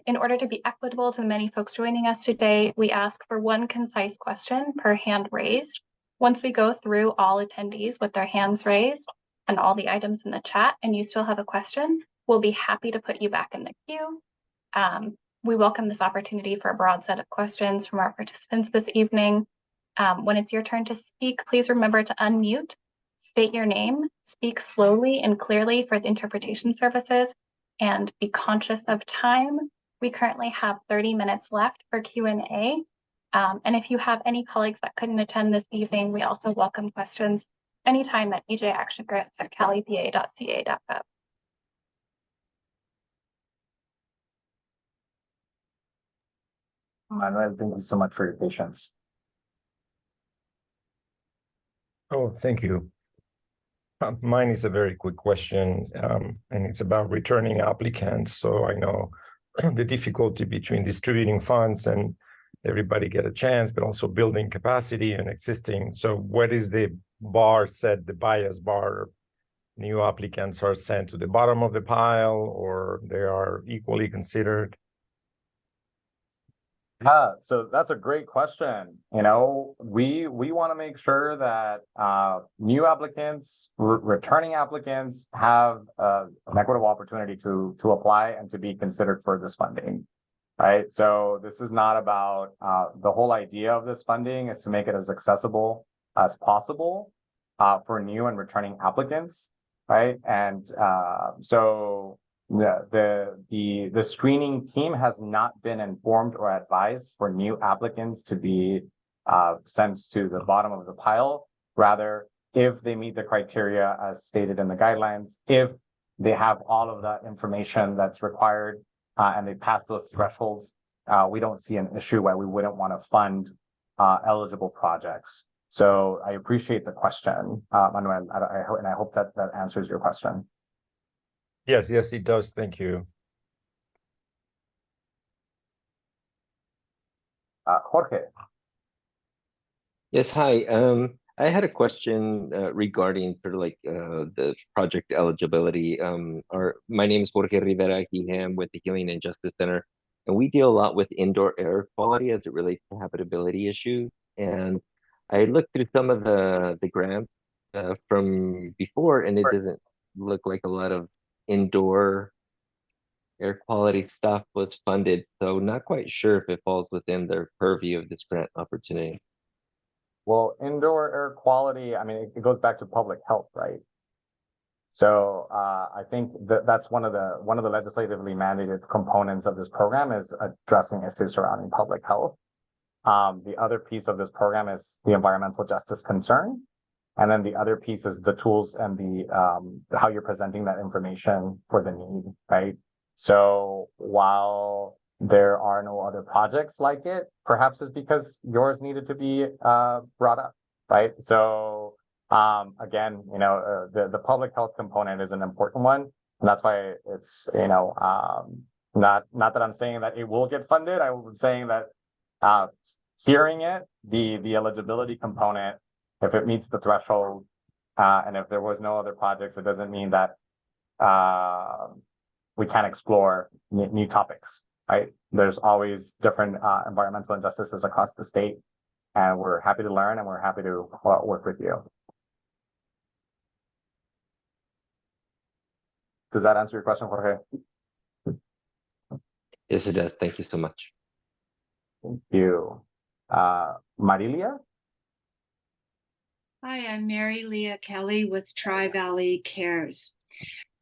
In order to be equitable to the many folks joining us today, we ask for 1 concise question per hand raised. Once we go through all attendees with their hands raised and all the items in the chat, and you still have a question, we'll be happy to put you back in the queue. We welcome this opportunity for a broad set of questions from our participants this evening. When it's your turn to speak, please remember to unmute, state your name, speak slowly and clearly for the interpretation services, and be conscious of time. We currently have 30 minutes left for Q&A. And if you have any colleagues that couldn't attend this evening, we also welcome questions anytime at ejactiongrants@calepa.ca.gov. Manuel, thank you so much for your patience. Oh, thank you. Mine is a very quick question, and it's about returning applicants. So I know the difficulty between distributing funds and everybody get a chance, but also building capacity and existing. So what is the bar set, the bias bar? New applicants are sent to the bottom of the pile, or they are equally considered? Yeah, so that's a great question. You know, we want to make sure that new applicants, returning applicants have an equitable opportunity to apply and to be considered for this funding, right? So this is not about the whole idea of this funding is to make it as accessible as possible for new and returning applicants, right? And so the screening team has not been informed or advised for new applicants to be sent to the bottom of the pile. Rather, if they meet the criteria as stated in the guidelines, if they have all of that information that's required and they pass those thresholds, we don't see an issue why we wouldn't want to fund eligible projects. So I appreciate the question, Manuel, and I hope that answers your question. Yes, it does. Thank you. Jorge. Yes, hi. I had a question regarding sort of like the project eligibility. My name is Jorge Rivera Guilhem with the Healing and Justice Center, and we deal a lot with indoor air quality as it relates to habitability issues. And I looked through some of the grants from before, and it doesn't look like a lot of indoor air quality stuff was funded. So not quite sure if it falls within their purview of this grant opportunity. Well, indoor air quality, I mean, it goes back to public health, right? So I think that's one of the legislatively mandated components of this program is addressing issues surrounding public health. The other piece of this program is the environmental justice concern. And then the other piece is the tools and the how you're presenting that information for the need, right? So while there are no other projects like it, perhaps it's because yours needed to be brought up, right? So again, you know, the public health component is an important one, and that's why it's, you know, not that I'm saying that it will get funded. I was saying that hearing it, the eligibility component, if it meets the threshold, and if there was no other projects, it doesn't mean that we can't explore new topics, right? There's always different environmental injustices across the state, and we're happy to learn and we're happy to work with you. Does that answer your question, Jorge? Yes, it does. Thank you so much. Thank you. Marilia? Hi, I'm Mary Leah Kelly with Tri-Valley Cares,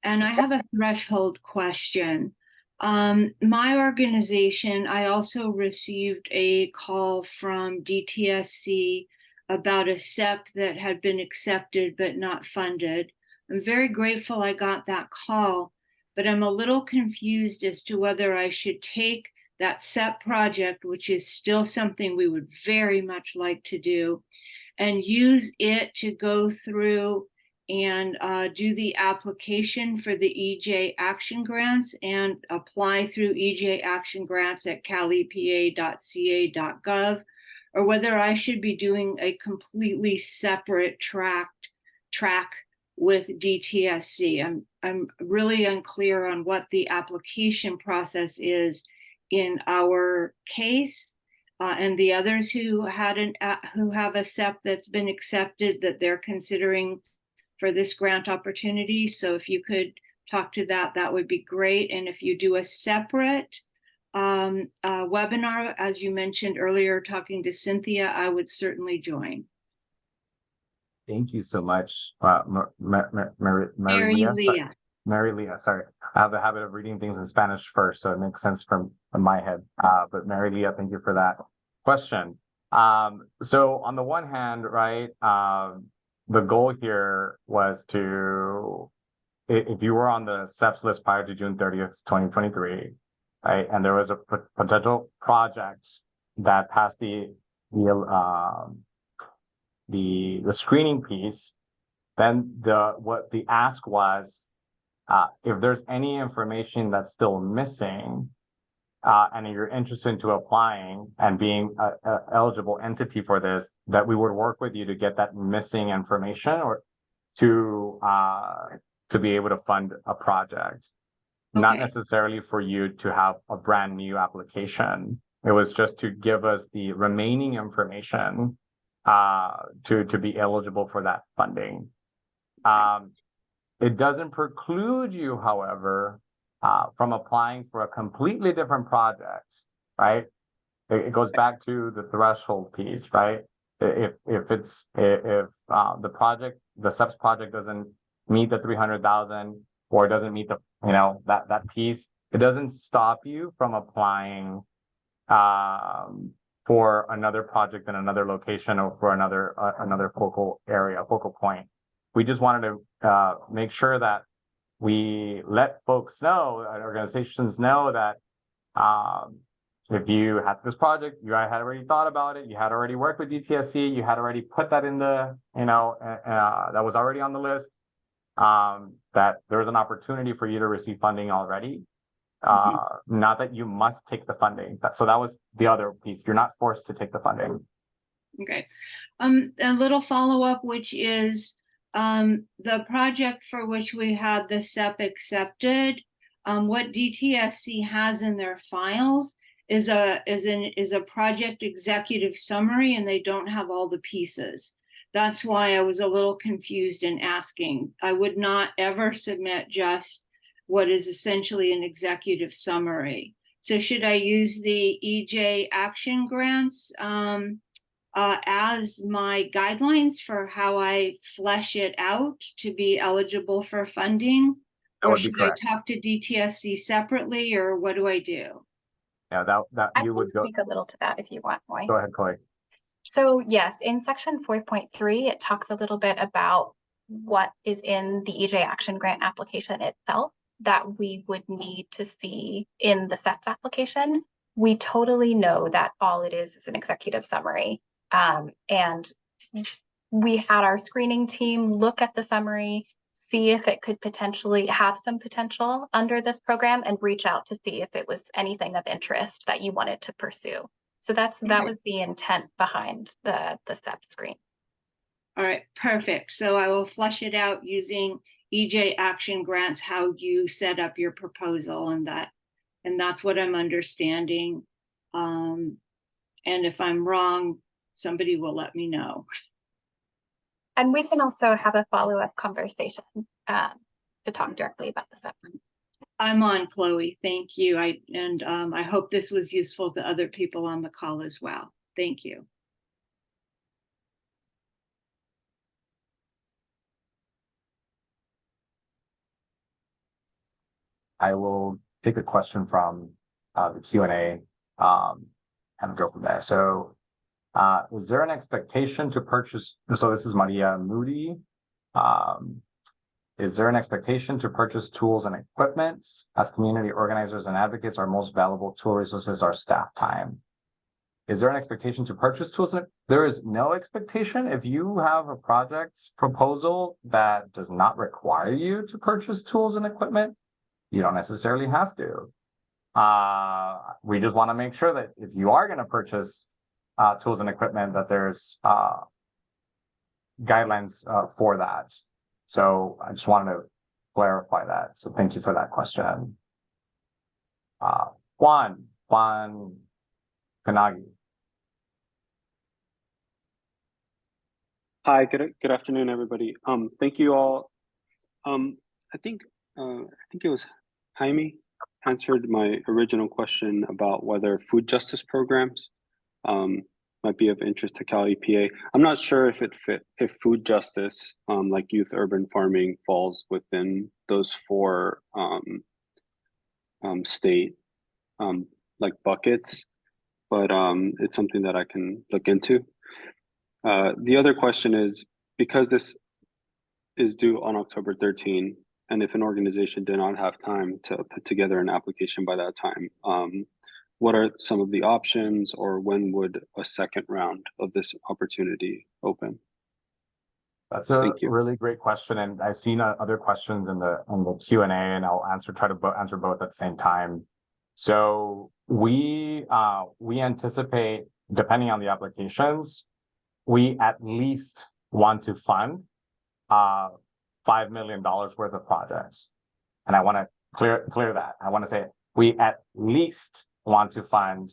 and I have a threshold question. My organization, I also received a call from DTSC about a SEP that had been accepted but not funded. I'm very grateful I got that call, but I'm a little confused as to whether I should take that SEP project, which is still something we would very much like to do, and use it to go through and do the application for the EJ Action Grants and apply through EJ Action Grants at calepa.ca.gov, or whether I should be doing a completely separate track with DTSC. I'm really unclear on what the application process is in our case. And the others who have a SEP that's been accepted that they're considering for this grant opportunity. So if you could talk to that would be great. And if you do a separate webinar, as you mentioned earlier, talking to Cynthia, I would certainly join. Thank you so much, Mary Leah. Mary Leah, sorry. I have the habit of reading things in Spanish first, so it makes sense from my head. But Mary Leah, thank you for that question. So on the one hand, right, the goal here was to, if you were on the SEPS list prior to June 30th, 2023, right, and there was a potential project that passed the screening piece, then what the ask was, if there's any information that's still missing, and you're interested into applying and being a eligible entity for this, that we would work with you to get that missing information or to be able to fund a project. Not Okay. necessarily for you to have a brand new application. It was just to give us the remaining information to be eligible for that funding. It doesn't preclude you, however, from applying for a completely different project, right? It goes back to the threshold piece, right? If the project, the SEPS project doesn't meet the 300,000 or doesn't meet the, that piece, it doesn't stop you from applying for another project in another location or for another focal point. We just wanted to make sure that we let folks know, organizations know that if you had this project, you had already thought about it, you had already worked with DTSC, you had already put that in the, that was already on the list, that there's an opportunity for you to receive funding already. Not that you must take the funding. So that was the other piece. You're not forced to take the funding. Okay. A little follow-up, which is the project for which we had the SEP accepted, what DTSC has in their files is a project executive summary, and they don't have all the pieces. That's why I was a little confused in asking. I would not ever submit just what is essentially an executive summary. So should I use the EJ action grants as my guidelines for how I flesh it out to be eligible for funding? Or should I talk to DTSC separately, or what do I do? Yeah, that I you can would go. speak a little to that if you want, Roy. Go ahead, Chloe. So yes, in section 4.3, it talks a little bit about what is in the EJ Action Grant application itself that we would need to see in the SEPS application. We totally know that all it is an executive summary. And we had our screening team look at the summary, see if it could potentially have some potential under this program, and reach out to see if it was anything of interest that you wanted to pursue. So that was the intent behind the SEP screen. All right, perfect. So I will flesh it out using EJ Action Grants, how you set up your proposal, and that's what I'm understanding. And if I'm wrong, somebody will let me know. And we can also have a follow-up conversation to talk directly about the SEP. I'm on, Chloe. Thank you. I hope this was useful to other people on the call as well. Thank you. I will take a question from the Q&A and go from there. So is there an expectation to purchase, so this is Maria Moody. Is there an expectation to purchase tools and equipment? As community organizers and advocates, our most valuable tool resources are staff time. Is there an expectation to purchase tools? There is no expectation. If you have a project proposal that does not require you to purchase tools and equipment, you don't necessarily have to. We just want to make sure that if you are going to purchase tools and equipment, that there's guidelines for that. So I just wanted to clarify that. So thank you for that question. Juan Kanagi. Hi, good afternoon, everybody. Thank you all. I think it was Jaime answered my original question about whether food justice programs might be of interest to CalEPA. I'm not sure if food justice, like youth urban farming, falls within those four state like buckets, but it's something that I can look into. The other question is, because this is due on October 13, and if an organization did not have time to put together an application by that time, what are some of the options, or when would a second round of this opportunity open? That's a Thank you. really great question, and I've seen other questions in the Q&A, and I'll try to answer both at the same time. So we anticipate, depending on the applications, we at least want to fund $5 million worth of projects, and I want to clear that. I want to say we at least want to fund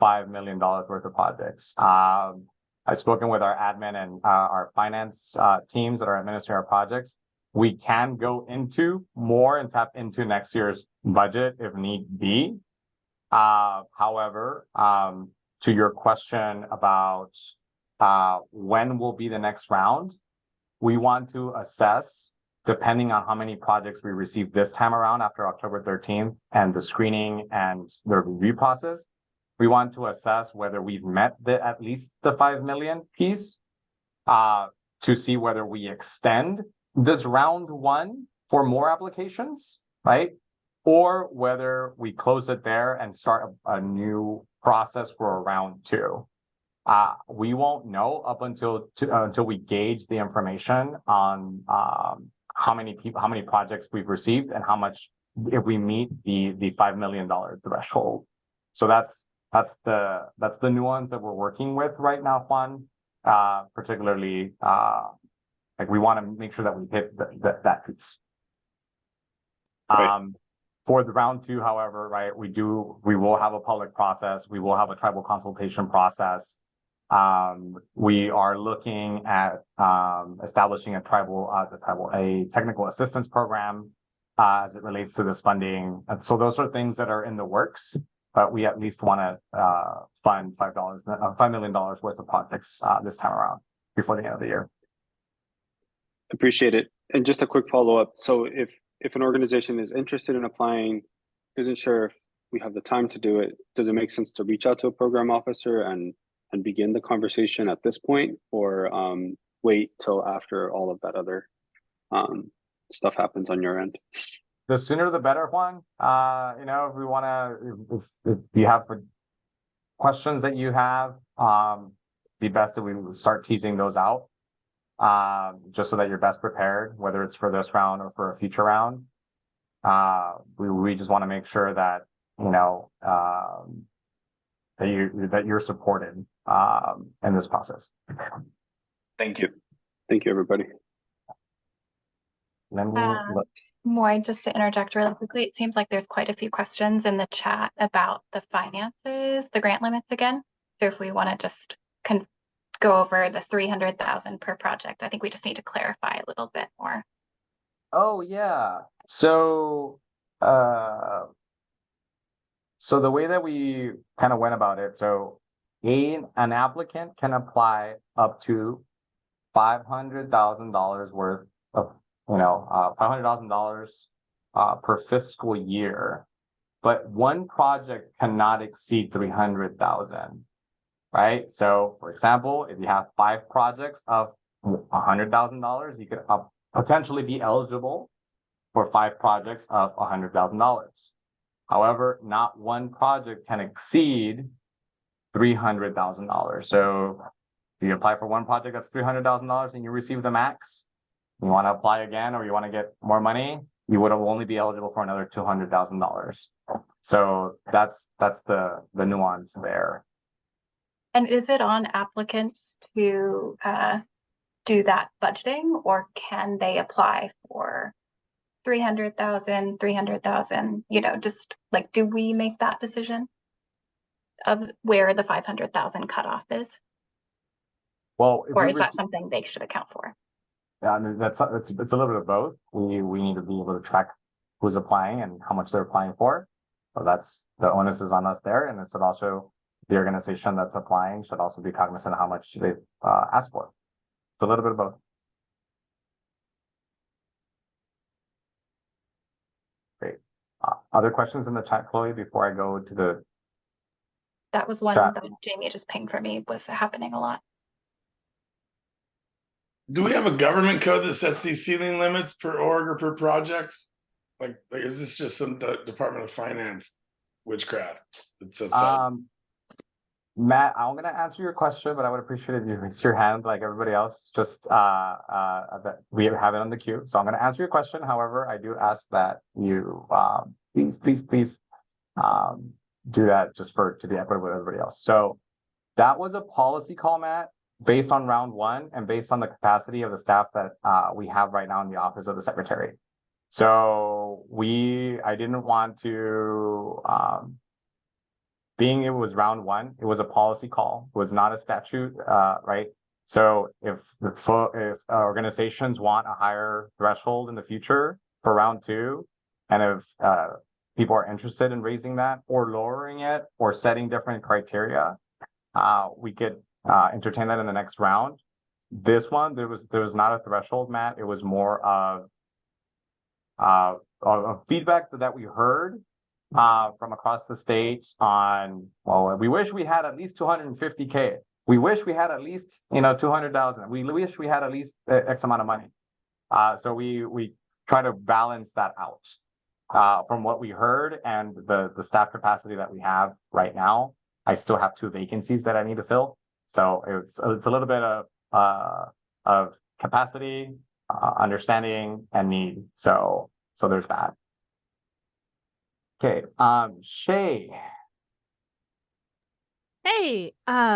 $5 million worth of projects. I've spoken with our admin and our finance teams that are administering our projects. We can go into more and tap into next year's budget if need be. However, to your question about when will be the next round, we want to assess, depending on how many projects we receive this time around after October 13th and the screening and the review process. We want to assess whether we've met at least the 5 million piece to see whether we extend this round one for more applications, right? Or whether we close it there and start a new process for a round two. We won't know up until we gauge the information on how many projects we've received and how much, if we meet the $5 million threshold. So that's the nuance that we're working with right now, Juan. Particularly, like we want to make sure that we hit that piece. Right. For the round two, however, right, we will have a public process. We will have a tribal consultation process. We are looking at establishing a technical assistance program as it relates to this funding. And so those are things that are in the works, but we at least want to fund $5 million worth of projects this time around before the end of the year. Appreciate it. And just a quick follow-up. So if an organization is interested in applying, isn't sure if we have the time to do it, does it make sense to reach out to a program officer and begin the conversation at this point, or wait till after all of that other stuff happens on your end? The sooner the better, Juan. If we want to, if you have questions that you have, be best that we start teasing those out, just so that you're best prepared, whether it's for this round or for a future round. We just want to make sure that that you're supported in this process. Thank you. Thank you, everybody. Moy, just to interject really quickly, it seems like there's quite a few questions in the chat about the finances, the grant limits again. So if we want to just go over the 300,000 per project, I think we just need to clarify a little bit more. Oh yeah. So the way that we kind of went about it, so an applicant can apply up to $500,000 worth of, $500,000 per fiscal year, but one project cannot exceed 300,000, right? So for example, if you have 5 projects of $100,000, you could potentially be eligible for 5 projects of $100,000. However, not one project can exceed $300,000. So if you apply for one project that's $300,000 and you receive the max, you want to apply again or you want to get more money, you would only be eligible for another $200,000. So that's the nuance there. And is it on applicants to do that budgeting, or can they apply for 300,000, 300,000, just like, do we make that decision of where the 500,000 cutoff is? Well, or is that something they should account for? Yeah, it's a little bit of both. We need to be able to track who's applying and how much they're applying for. So that's the onus is on us there, and it's also the organization that's applying should also be cognizant of how much they've asked for. It's a little bit of both. Great. Other questions in the chat, Chloe, before I go to the That was one chat? that Jamie just pinged for me, was happening a lot. Do we have a government code that sets these ceiling limits per org or per project? Like is this just some Department of Finance witchcraft that's outside? Matt, I'm gonna answer your question, but I would appreciate if you raise your hand like everybody else. Just that we have it on the queue. So I'm gonna answer your question. However, I do ask that you please do that just to be equitable with everybody else. So that was a policy call, Matt, based on round one and based on the capacity of the staff that we have right now in the office of the secretary. So I didn't want to being it was round one, it was a policy call, it was not a statute, right? So if organizations want a higher threshold in the future for round two, and if people are interested in raising that or lowering it or setting different criteria, we could entertain that in the next round. This one, there was not a threshold, Matt. It was more of feedback that we heard from across the state on, well, we wish we had at least 250K. We wish we had at least, 200,000. We wish we had at least X amount of money. So we try to balance that out from what we heard and the staff capacity that we have right now. I still have 2 vacancies that I need to fill. So it's a little bit of capacity, understanding, and need. So there's that. Okay, Shay. Hey, I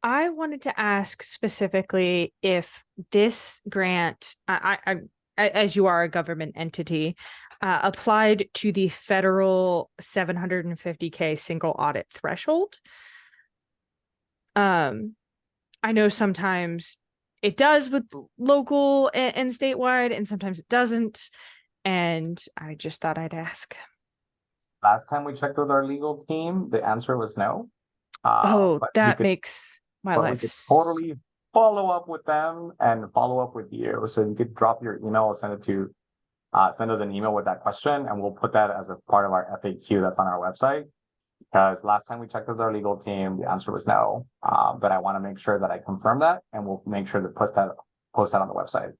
wanted to ask specifically if this grant, I as you are a government entity, applied to the federal 750K single audit threshold. I know sometimes it does with local and statewide, and sometimes it doesn't. And I just thought I'd ask. Last time we checked with our legal team, the answer was no. That makes my life. We could totally follow up with them and follow up with you. So you could drop your email, send us an email with that question, and we'll put that as a part of our FAQ that's on our website. Because last time we checked with our legal team, the answer was no. But I want to make sure that I confirm that, and we'll make sure to post that on the website.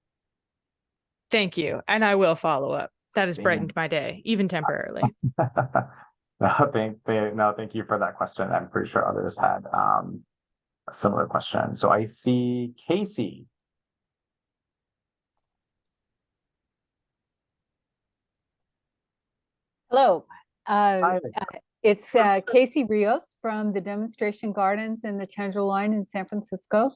Thank you, and I will follow up. That has brightened my day, even temporarily. Thank you for that question. I'm pretty sure others had a similar question. So I see Casey. Hello. It's Casey Rios from the Demonstration Gardens in the Tenderloin in San Francisco.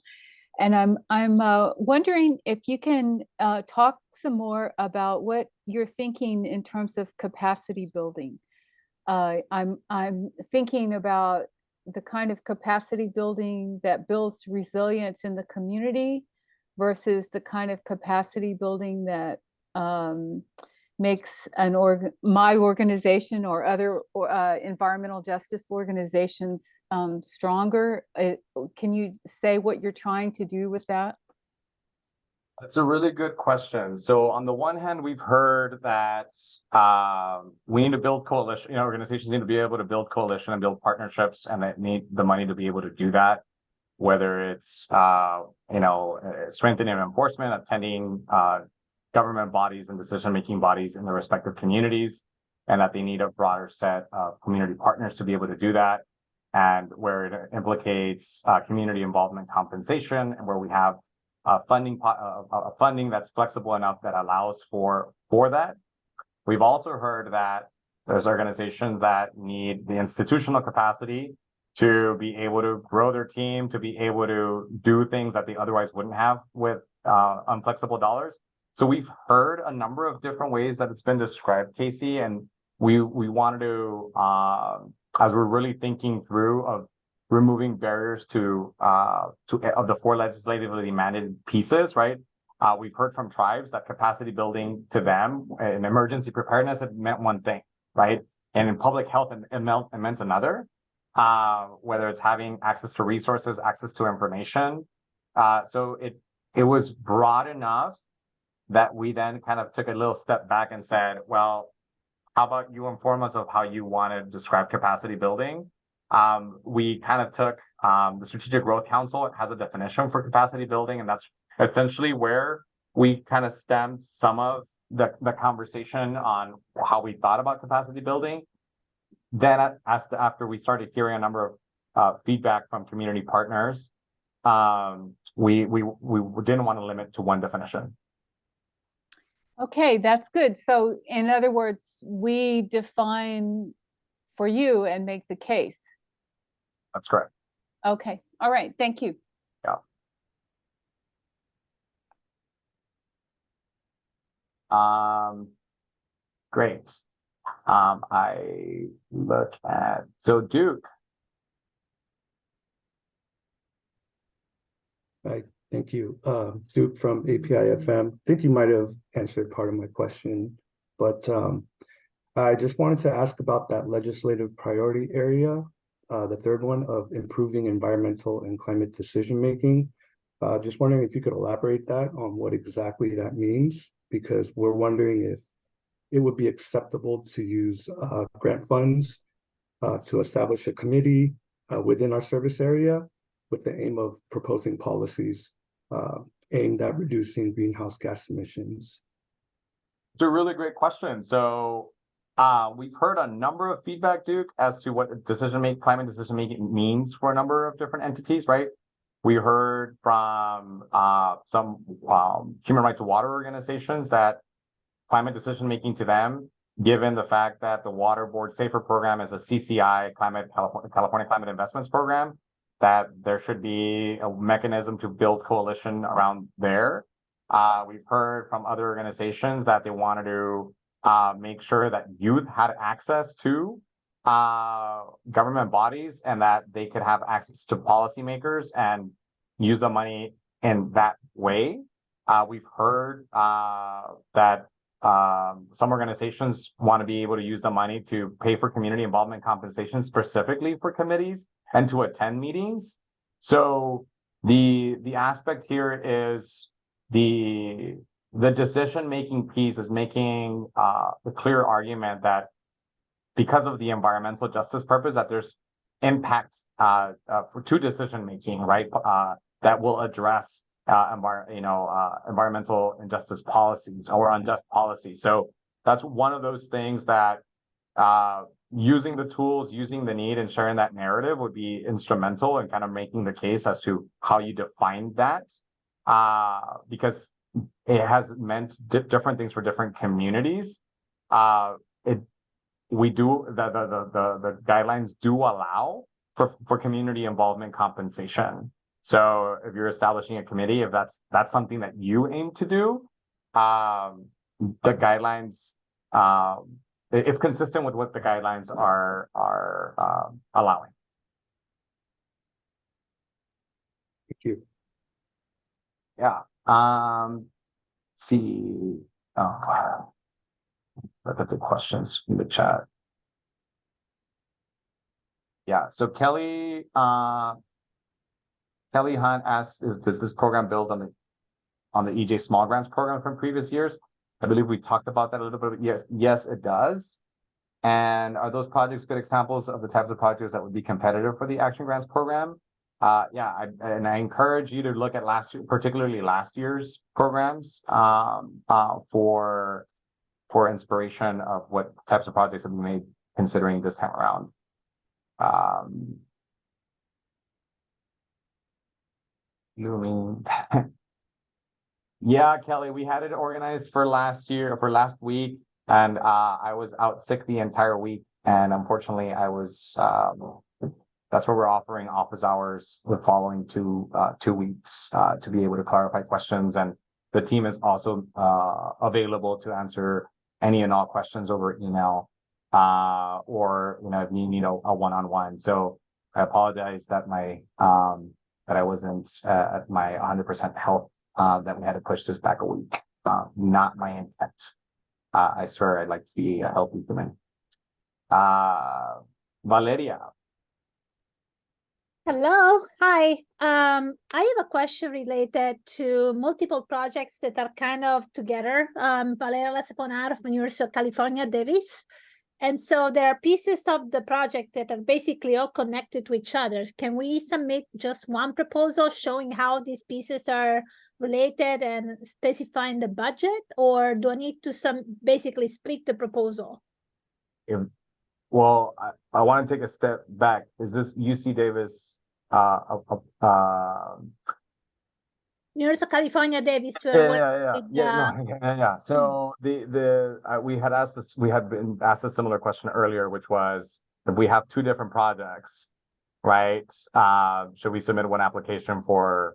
And I'm wondering if you can talk some more about what you're thinking in terms of capacity building. I'm thinking about the kind of capacity building that builds resilience in the community versus the kind of capacity building that makes my organization or other environmental justice organizations stronger. Can you say what you're trying to do with that? That's a really good question. So on the one hand, we've heard that we need to build coalition, organizations need to be able to build coalition and build partnerships, and they need the money to be able to do that, whether it's strengthening enforcement, attending government bodies and decision-making bodies in their respective communities, and that they need a broader set of community partners to be able to do that, and where it implicates community involvement compensation, and where we have funding that's flexible enough that allows for that. We've also heard that there's organizations that need the institutional capacity to be able to grow their team, to be able to do things that they otherwise wouldn't have with unflexible dollars. So we've heard a number of different ways that it's been described, Casey, and we wanted to, as we're really thinking through of removing barriers to of the 4 legislatively mandated pieces, right? We've heard from tribes that capacity building to them in emergency preparedness, it meant one thing, right? And in public health, it meant another, whether it's having access to resources, access to information. So it was broad enough that we then kind of took a little step back and said, well, how about you inform us of how you want to describe capacity building? We kind of took the Strategic Growth Council. It has a definition for capacity building, and that's essentially where we kind of stemmed some of the conversation on how we thought about capacity building. Then after we started hearing a number of feedback from community partners, we didn't want to limit to one definition. Okay, that's good. So in other words, we define for you and make the case. That's correct. Okay, all right, thank you. Yeah. Great. I look at, so Duke. Hi, thank you. Duke from API FM. I think you might have answered part of my question, but I just wanted to ask about that legislative priority area, the third one of improving environmental and climate decision-making. Just wondering if you could elaborate that on what exactly that means, because we're wondering if it would be acceptable to use grant funds to establish a committee within our service area with the aim of proposing policies aimed at reducing greenhouse gas emissions. It's a really great question. So we've heard a number of feedback, Duke, as to what climate decision making means for a number of different entities, right? We heard from some human rights water organizations that climate decision making to them, given the fact that the Water Board Safer program is a CCI California Climate Investments Program, that there should be a mechanism to build coalition around there. We've heard from other organizations that they wanted to make sure that youth had access to government bodies and that they could have access to policymakers and use the money in that way. We've heard that some organizations want to be able to use the money to pay for community involvement compensation specifically for committees and to attend meetings. So the aspect here is the decision-making piece is making the clear argument that because of the environmental justice purpose, that there's impacts to decision-making, right? That will address environmental injustice policies or unjust policies. So that's one of those things that using the tools, using the need and sharing that narrative would be instrumental in kind of making the case as to how you define that, because it has meant different things for different communities. The guidelines do allow for community involvement compensation. So if you're establishing a committee, if that's something that you aim to do, the guidelines, it's consistent with what the guidelines are allowing. Thank you. Yeah. Let's see. Oh, look at the questions in the chat. Yeah. So Kelly Hunt asks, does this program build on the EJ Small Grants program from previous years? I believe we talked about that a little bit. Yes, it does. And are those projects good examples of the types of projects that would be competitive for the Action Grants program? Yeah, I encourage you to look at particularly last year's programs for inspiration of what types of projects have been made considering this time around. Yeah, Kelly, we had it organized for last week, and I was out sick the entire week, and unfortunately I was that's where we're offering office hours the following 2 weeks to be able to clarify questions, and the team is also available to answer any and all questions over email or if you need a one-on-one. So I apologize that that I wasn't at my 100% health, that we had to push this back a week. Not my intent. I swear I'd like to be a healthy human. Valeria. Hello, hi. I have a question related to multiple projects that are kind of together. Valeria Laceponar from University of California, Davis. And so there are pieces of the project that are basically all connected to each other. Can we submit just one proposal showing how these pieces are related and specifying the budget, or do I need to basically split the proposal? Well, I want to take a step back. Is this UC Davis? University of California, Davisville. Yeah. So we had asked this. We had been asked a similar question earlier, which was if we have two different projects, right? Should we submit one application for?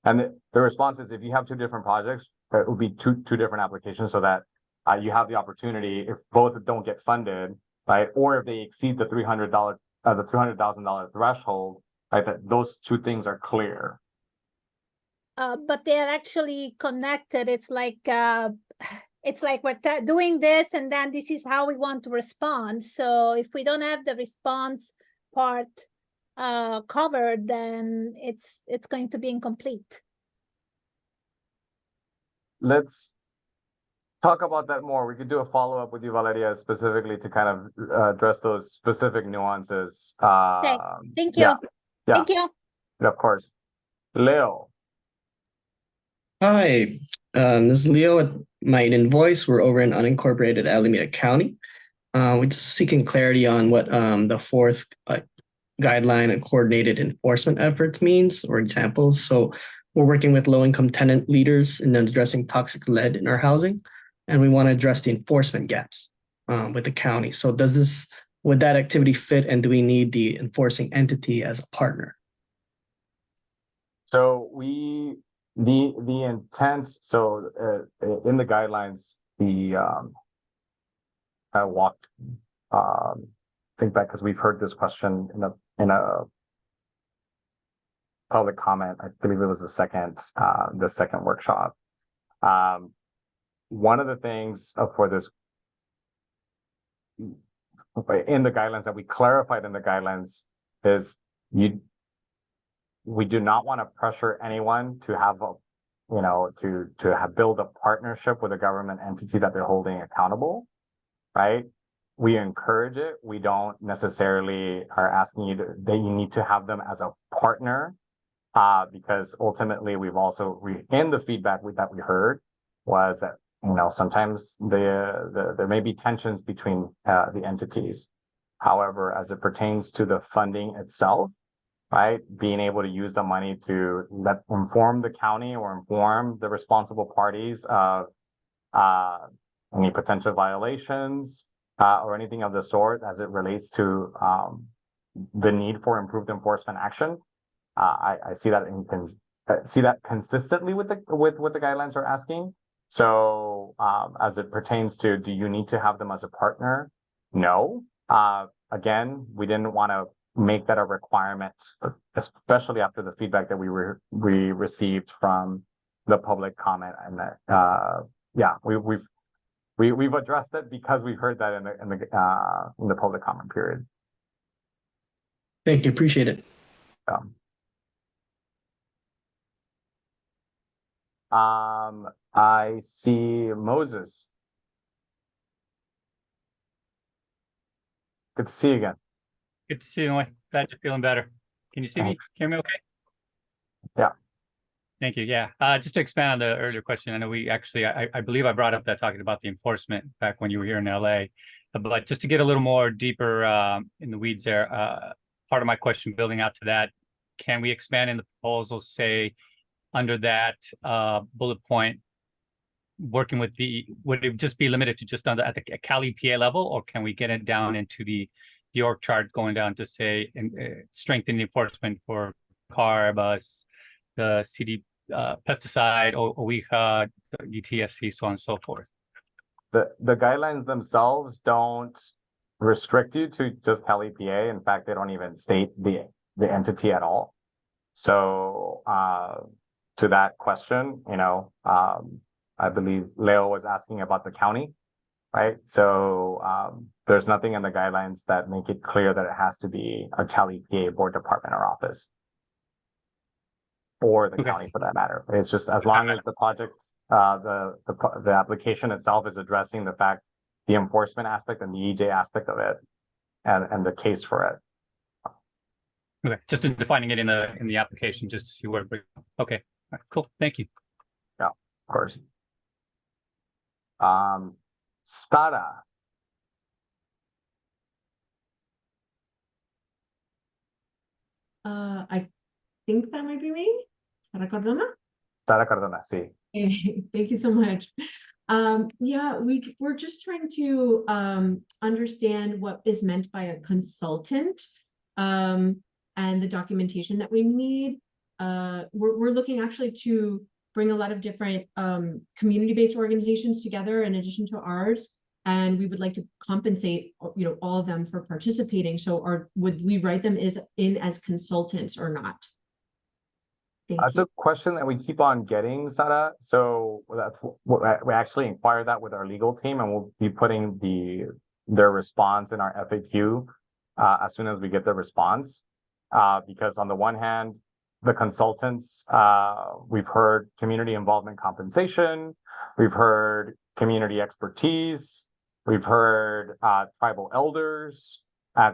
And the response is, if you have two different projects, it would be two different applications, so that you have the opportunity, if both don't get funded, right, or if they exceed the $300,000 threshold, right, that those two things are clear. But they're actually connected. It's like we're doing this, and then this is how we want to respond. So if we don't have the response part covered, then it's going to be incomplete. Let's talk about that more. We could do a follow-up with you, Valeria, specifically to kind of address those specific nuances. Okay. Thank you. Yeah. Thank you. Of course. Leo. Hi, this is Leo at Might Invoice. We're over in unincorporated Alameda County. We're just seeking clarity on what the fourth guideline and coordinated enforcement efforts means, or examples. So we're working with low-income tenant leaders in addressing toxic lead in our housing, and we want to address the enforcement gaps with the county. So would that activity fit, and do we need the enforcing entity as a partner? So the intent, so in the guidelines, I walked think back, because we've heard this question in a public comment. I believe it was the second workshop. One of the things for this in the guidelines that we clarified in the guidelines is we do not want to pressure anyone to have build a partnership with a government entity that they're holding accountable, right? We encourage it. We don't necessarily are asking you that you need to have them as a partner, because ultimately we've also in the feedback that we heard was that sometimes there may be tensions between the entities. However, as it pertains to the funding itself, right, being able to use the money to inform the county or inform the responsible parties of any potential violations or anything of the sort as it relates to the need for improved enforcement action. I see that consistently with what the guidelines are asking. So as it pertains to, do you need to have them as a partner? No. Again, we didn't want to make that a requirement, especially after the feedback that we received from the public comment. And that we've addressed it because we've heard that in the public comment period. Thank you, appreciate it. I see Moses. Good to see you again. Good to see you, Emily. Glad you're feeling better. Can you see me? Hear me okay? Yeah. Thank you. Yeah. Just to expand on the earlier question, I know we actually, I believe I brought up that talking about the enforcement back when you were here in LA, but just to get a little more deeper in the weeds there, part of my question building out to that, can we expand in the proposal, say, under that bullet point, working with would it just be limited to just at the CalEPA level, or can we get it down into the org chart going down to say strengthen the enforcement for car, bus, the CD pesticide, OEHA, UTSC, so on and so forth? The guidelines themselves don't restrict you to just CalEPA. In fact, they don't even state the entity at all. So to that question, I believe Leo was asking about the county, right? So there's nothing in the guidelines that make it clear that it has to be a CalEPA board department or office, or the county for that matter. It's just as long as the project, the application itself is addressing the fact the enforcement aspect and the EJ aspect of it, and the case for it. Okay, just in defining it in the application, just to see where. Okay, all right, cool. Thank you. Yeah, of course. Stada. I think that might be me. Sara Cardona. Sara Cardona, sí. Thank you so much. Yeah, we're just trying to understand what is meant by a consultant and the documentation that we need. We're looking actually to bring a lot of different community-based organizations together in addition to ours, and we would like to compensate, you know, all of them for participating. So would we write them as consultants or not? That's a question that we keep on getting, Sara. So that's what we actually inquired that with our legal team, and we'll be putting their response in our FAQ as soon as we get the response. Because on the one hand, the consultants, we've heard community involvement compensation, we've heard community expertise, we've heard tribal elders,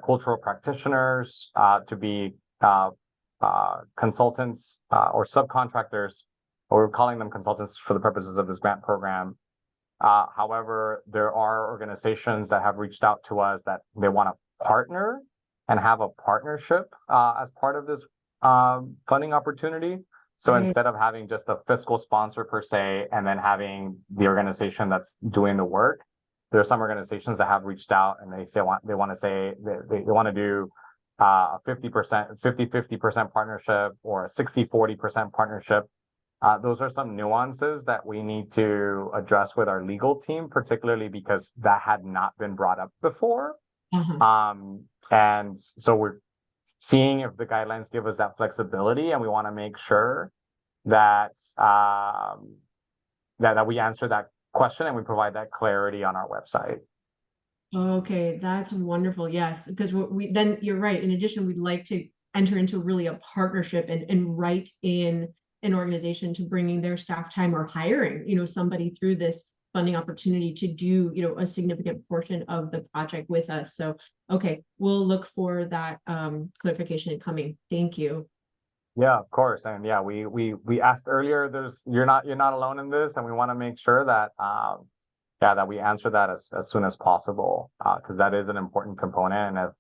cultural practitioners to be consultants or subcontractors, or we're calling them consultants for the purposes of this grant program. However, there are organizations that have reached out to us that they want to partner and have a partnership as part of this funding opportunity. So instead of having just a fiscal sponsor per se, and then having the organization that's doing the work, there are some organizations that have reached out and they want to do a 50% partnership or a 60-40% partnership. Those are some nuances that we need to address with our legal team, particularly because that had not been brought up before. And so we're seeing if the guidelines give us that flexibility, and we want to make sure that that we answer that question and we provide that clarity on our website. Okay, that's wonderful. Yes, because then you're right. In addition, we'd like to enter into really a partnership and write in an organization to bringing their staff time or hiring, you know, somebody through this funding opportunity to do, you know, a significant portion of the project with us. So, okay, we'll look for that clarification coming. Thank you. Yeah, of course. And yeah, we asked earlier, you're not alone in this, and we want to make sure that that we answer that as soon as possible, because that is an important component. And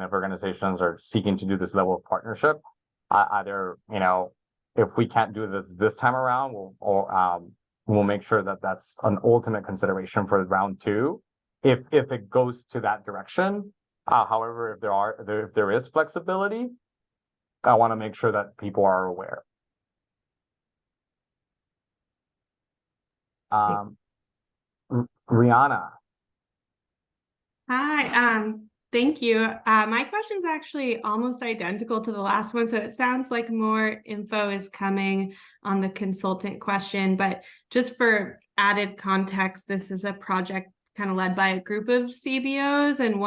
if organizations are seeking to do this level of partnership, either, you know, if we can't do this time around, we'll make sure that that's an ultimate consideration for round 2, if it goes to that direction. However, if there is flexibility, I want to make sure that people are aware. Rihanna. Hi, thank you. My question's actually almost identical to the last one, so it sounds like more info is coming on the consultant question, but just for added context, this is a project kind of led by a group of CBOs, and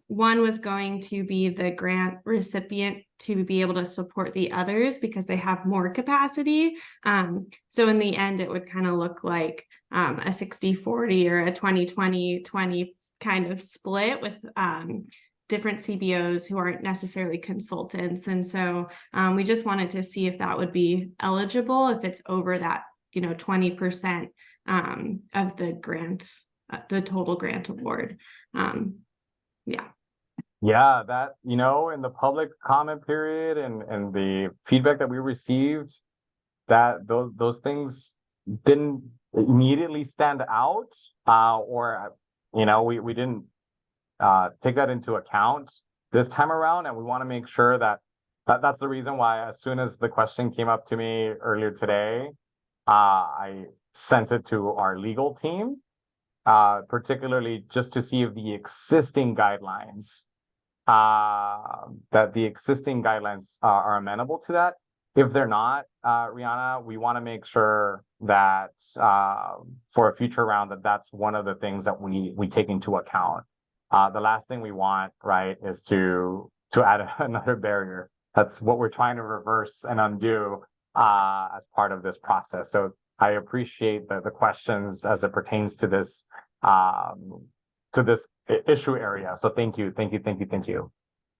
one was going to be the grant recipient to be able to support the others because they have more capacity. So in the end, it would kind of look like a 60-40 or a 20-20-20 kind of split with different CBOs who aren't necessarily consultants. And so we just wanted to see if that would be eligible if it's over that, you know, 20% of the grant, the total grant award. Yeah, that, you know, in the public comment period and the feedback that we received, that those things didn't immediately stand out, or, you know, we didn't take that into account this time around. And we want to make sure that's the reason why, as soon as the question came up to me earlier today, I sent it to our legal team, particularly just to see if the existing guidelines are amenable to that. If they're not, Rihanna, we want to make sure that for a future round, that's one of the things that we take into account. The last thing we want, right, is to add another barrier. That's what we're trying to reverse and undo as part of this process. So I appreciate the questions as it pertains to this to this issue area. So thank you.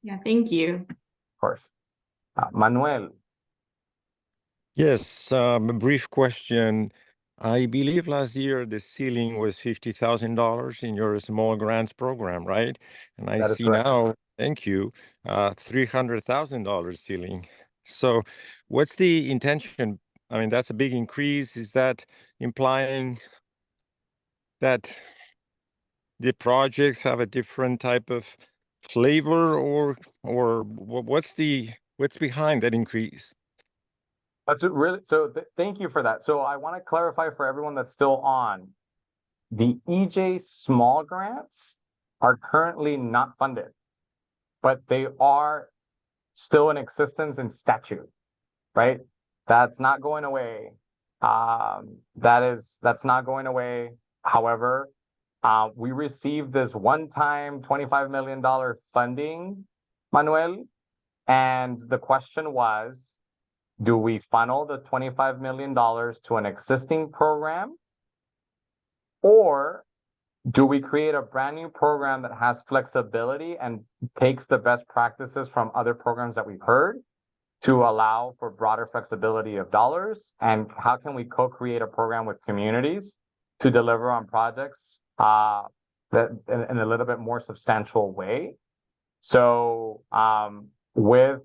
Yeah, thank you. Of course. Manuel. Yes, a brief question. I believe last year the ceiling was $50,000 in your small grants program, right? And I That is see correct. now, thank you, $300,000 ceiling. So what's the intention? I mean, that's a big increase. Is that implying that the projects have a different type of flavor, or what's behind that increase? That's really so. Thank you for that. So I want to clarify for everyone that's still on. The EJ small grants are currently not funded, but they are still in existence in statute, right? That's not going away. That's not going away. However, we received this one-time $25 million funding, Manuel, and the question was, do we funnel the $25 million to an existing program, or do we create a brand new program that has flexibility and takes the best practices from other programs that we've heard to allow for broader flexibility of dollars? And how can we co-create a program with communities to deliver on projects that in a little bit more substantial way? So with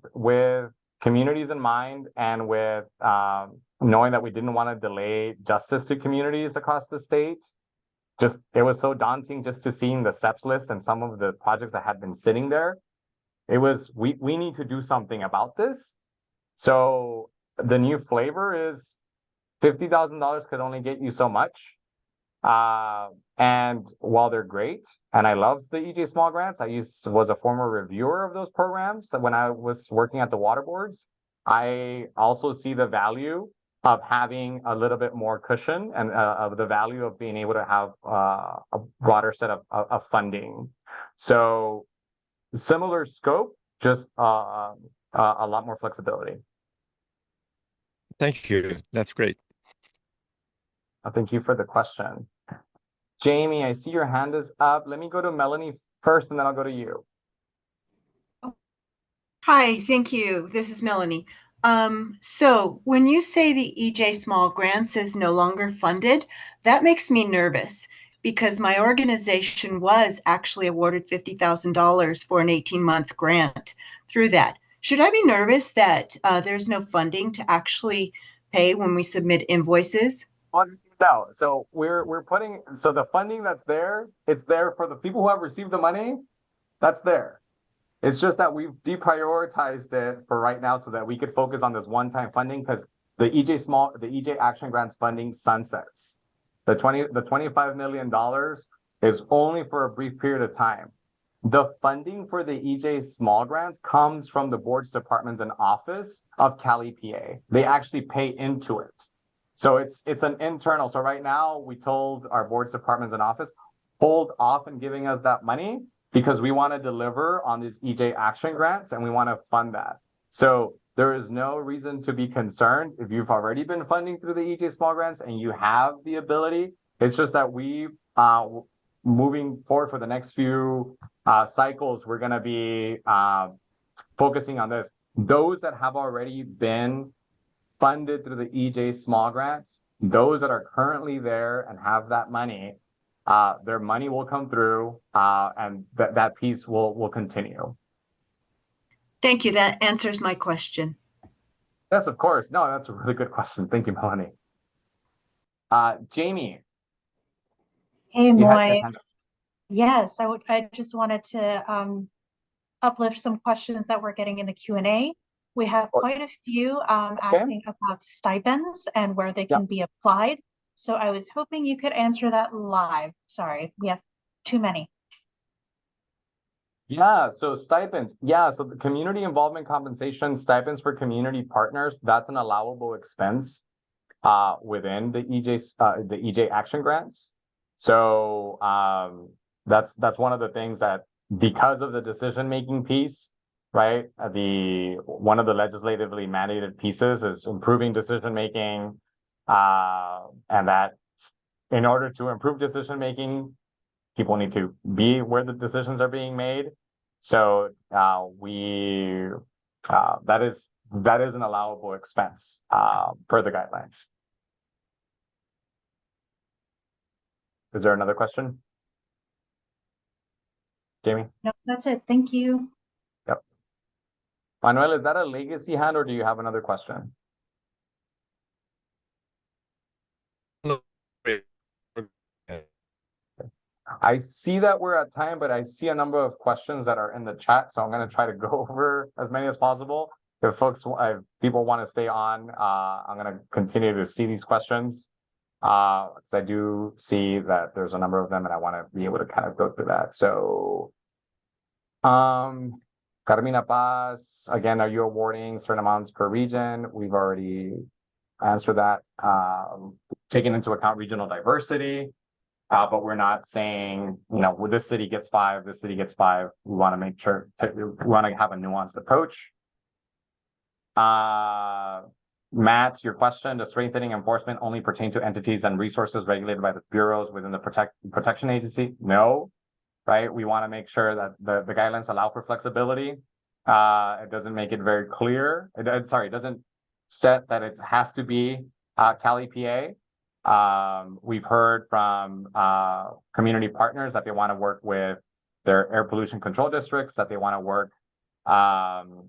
communities in mind, and with knowing that we didn't want to delay justice to communities across the state, it was so daunting just to seeing the SEPs list and some of the projects that had been sitting there. It was, we need to do something about this. So the new flavor is $50,000 could only get you so much. And while they're great, and I love the EJ small grants, was a former reviewer of those programs when I was working at the water boards. I also see the value of having a little bit more cushion, and of the value of being able to have a broader set of funding. So similar scope, just a lot more flexibility. Thank you. That's great. Thank you for the question. Jamie, I see your hand is up. Let me go to Melanie first, and then I'll go to you. Hi, thank you. This is Melanie. So when you say the EJ Small Grants is no longer funded, that makes me nervous, because my organization was actually awarded $50,000 for an 18-month grant through that. Should I be nervous that there's no funding to actually pay when we submit invoices? No, so we're putting, so the funding that's there, it's there for the people who have received the money. That's there. It's just that we've deprioritized it for right now so that we could focus on this one-time funding, because the EJ Action Grants funding sunsets. The $25 million is only for a brief period of time. The funding for the EJ small grants comes from the boards, departments, and office of CalEPA. They actually pay into it. So it's an internal. So right now we told our boards, departments, and office, hold off in giving us that money, because we want to deliver on these EJ Action Grants and we want to fund that. So there is no reason to be concerned if you've already been funding through the EJ Small Grants and you have the ability. It's just that we, moving forward for the next few cycles, we're going to be focusing on this. Those that have already been funded through the EJ Small Grants, those that are currently there and have that money, their money will come through, and that piece will continue. Thank you. That answers my question. Yes, of course. No, that's a really good question. Thank you, Melanie. Jamie. Hey, Moy. Yes, I just wanted to uplift some questions that we're getting in the Q&A. We have quite a few asking about stipends and where they can be applied. So I was hoping you could answer that live. Sorry, we have too many. Yeah, so stipends. Yeah, so the community involvement compensation stipends for community partners, that's an allowable expense within the EJ Action Grants. So that's one of the things that, because of the decision-making piece, right? One of the legislatively mandated pieces is improving decision-making, and that in order to improve decision-making, people need to be where the decisions are being made. So that is an allowable expense per the guidelines. Is there another question? Jamie? No, that's it. Thank you. Yep. Manuel, is that a legacy hand or do you have another question? I see that we're at time, but I see a number of questions that are in the chat, so I'm going to try to go over as many as possible. If people want to stay on, I'm going to continue to see these questions. Because I do see that there's a number of them and I want to be able to kind of go through that. So, Carmina Paz, again, are you awarding certain amounts per region? We've already answered that. Taking into account regional diversity, but we're not saying, well, this city gets 5, this city gets 5. We want to make sure, we want to have a nuanced approach. Matt, your question, does strengthening enforcement only pertain to entities and resources regulated by the bureaus within the protection agency? No, right? We want to make sure that the guidelines allow for flexibility. It doesn't make it very clear. It doesn't set that it has to be CalEPA. We've heard from community partners that they want to work with their air pollution control districts, that they want to work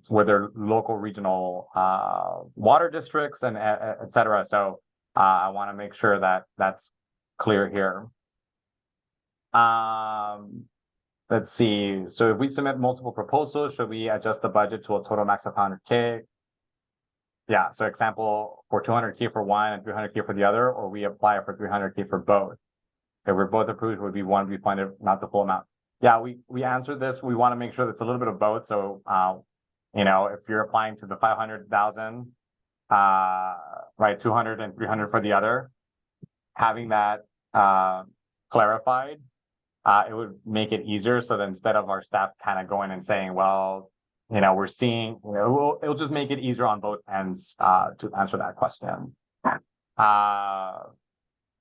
with their local regional water districts and et cetera. So I want to make sure that that's clear here. Let's see. So if we submit multiple proposals, should we adjust the budget to a total max of 100K? Yeah, so example for 200K for one and 300K for the other, or we apply for 300K for both. If we're both approved, would be one be funded, not the full amount. Yeah, we answered this. We want to make sure that it's a little bit of both. So, if you're applying to the 500,000, right, 200 and 300 for the other, having that clarified, it would make it easier. So that instead of our staff kind of going and saying, well, we're seeing, it'll just make it easier on both ends to answer that question.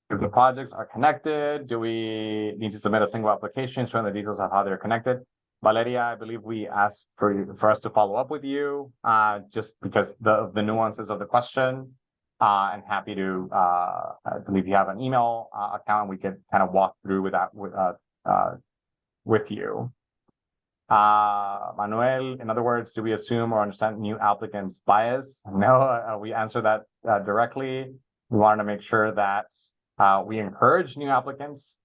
If the projects are connected, do we need to submit a single application showing the details of how they're connected? Valeria, I believe we asked for us to follow up with you just because the nuances of the question. And happy to, I believe you have an email account. We could kind of walk through with that with you. Manuel, in other words, do we assume or understand new applicants' bias? No, we answer that directly. We wanted to make sure that we encourage new applicants.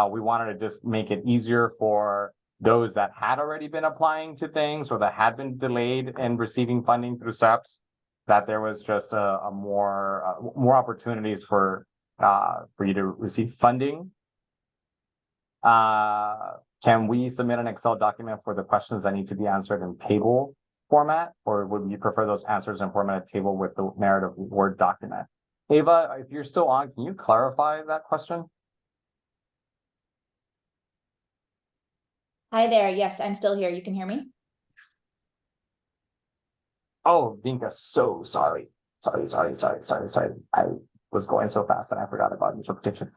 We wanted to just make it easier for those that had already been applying to things or that had been delayed in receiving funding through SEPs, that there was just a more opportunities for you to receive funding. Can we submit an Excel document for the questions that need to be answered in table format, or would you prefer those answers in formatted table with the narrative Word document? Ava, if you're still on, can you clarify that question? Hi there. Yes, I'm still here. You can hear me? Oh, Vinka, so sorry. Sorry. I was going so fast and I forgot about interpretation.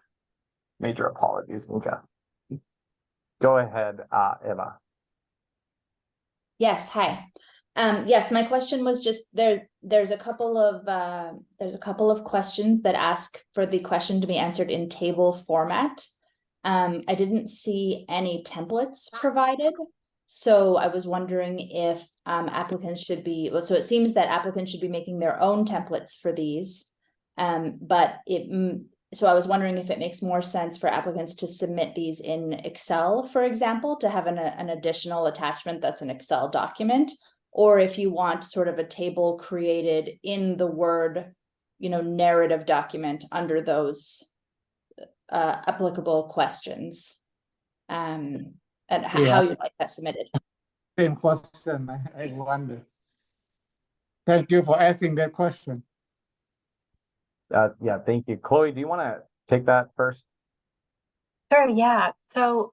Major apologies, Vinka. Go ahead, Eva. Yes, hi. Yes, my question was just there's a couple of questions that ask for the question to be answered in table format. I didn't see any templates provided, so I was wondering if applicants should be, so it seems that applicants should be making their own templates for these, so I was wondering if it makes more sense for applicants to submit these in Excel, for example, to have an additional attachment that's an Excel document, or if you want sort of a table created in the Word, narrative document under those applicable questions, and how you'd like that submitted. Same question, I wonder. Thank you for asking that question. Yeah, thank you. Chloe, do you want to take that first? Sure, yeah. So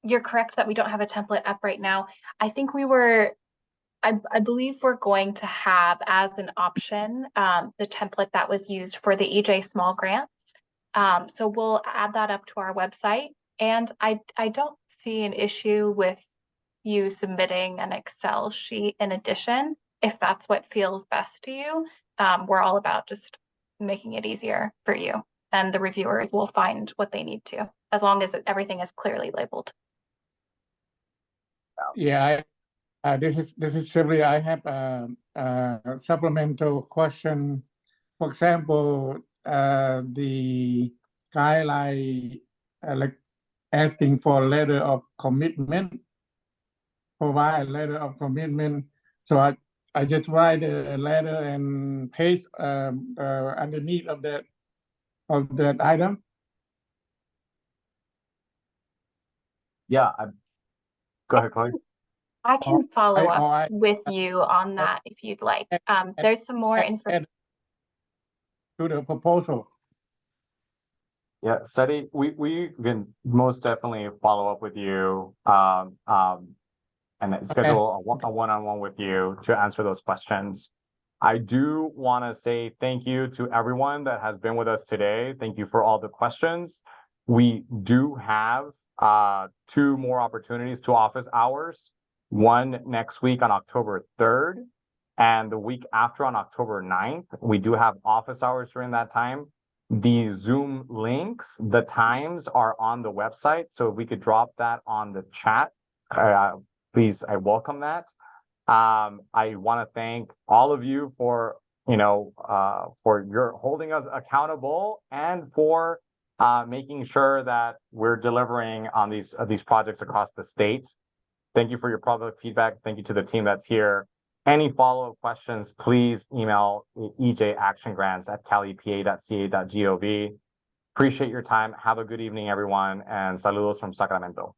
you're correct that we don't have a template up right now. I think I believe we're going to have as an option the template that was used for the EJ small grants. So we'll add that up to our website And I don't see an issue with you submitting an Excel sheet in addition, if that's what feels best to you. We're all about just making it easier for you, and the reviewers will find what they need to, as long as everything is clearly labeled. Yeah, this is simply, I have a supplemental question. For example, the guideline like asking for a letter of commitment, provide a letter of commitment. So I just write a letter and paste underneath of that item. Yeah, go ahead, Chloe. I can follow up I- with you on that if you'd like. There's some more information. To the proposal. Yeah, Seti, we can most definitely follow up with you and schedule a one-on-one with you to answer those questions. I do want to say thank you to everyone that has been with us today. Thank you for all the questions. We do have 2 more opportunities, 2 office hours, one next week on October 3rd and the week after on October 9th. We do have office hours during that time. The Zoom links, the times are on the website. So if we could drop that on the chat, please, I welcome that. I want to thank all of you for, for your holding us accountable and for making sure that we're delivering on these projects across the state. Thank you for your public feedback. Thank you to the team that's here. Any follow-up questions, please email ejactiongrants@calepa.ca.gov. Appreciate your time. Have a good evening, everyone, and saludos from Sacramento.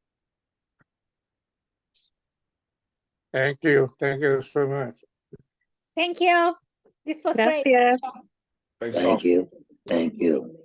Thank you. Thank you so much. Thank you. This was great. Thanks, Thank you. Thank you.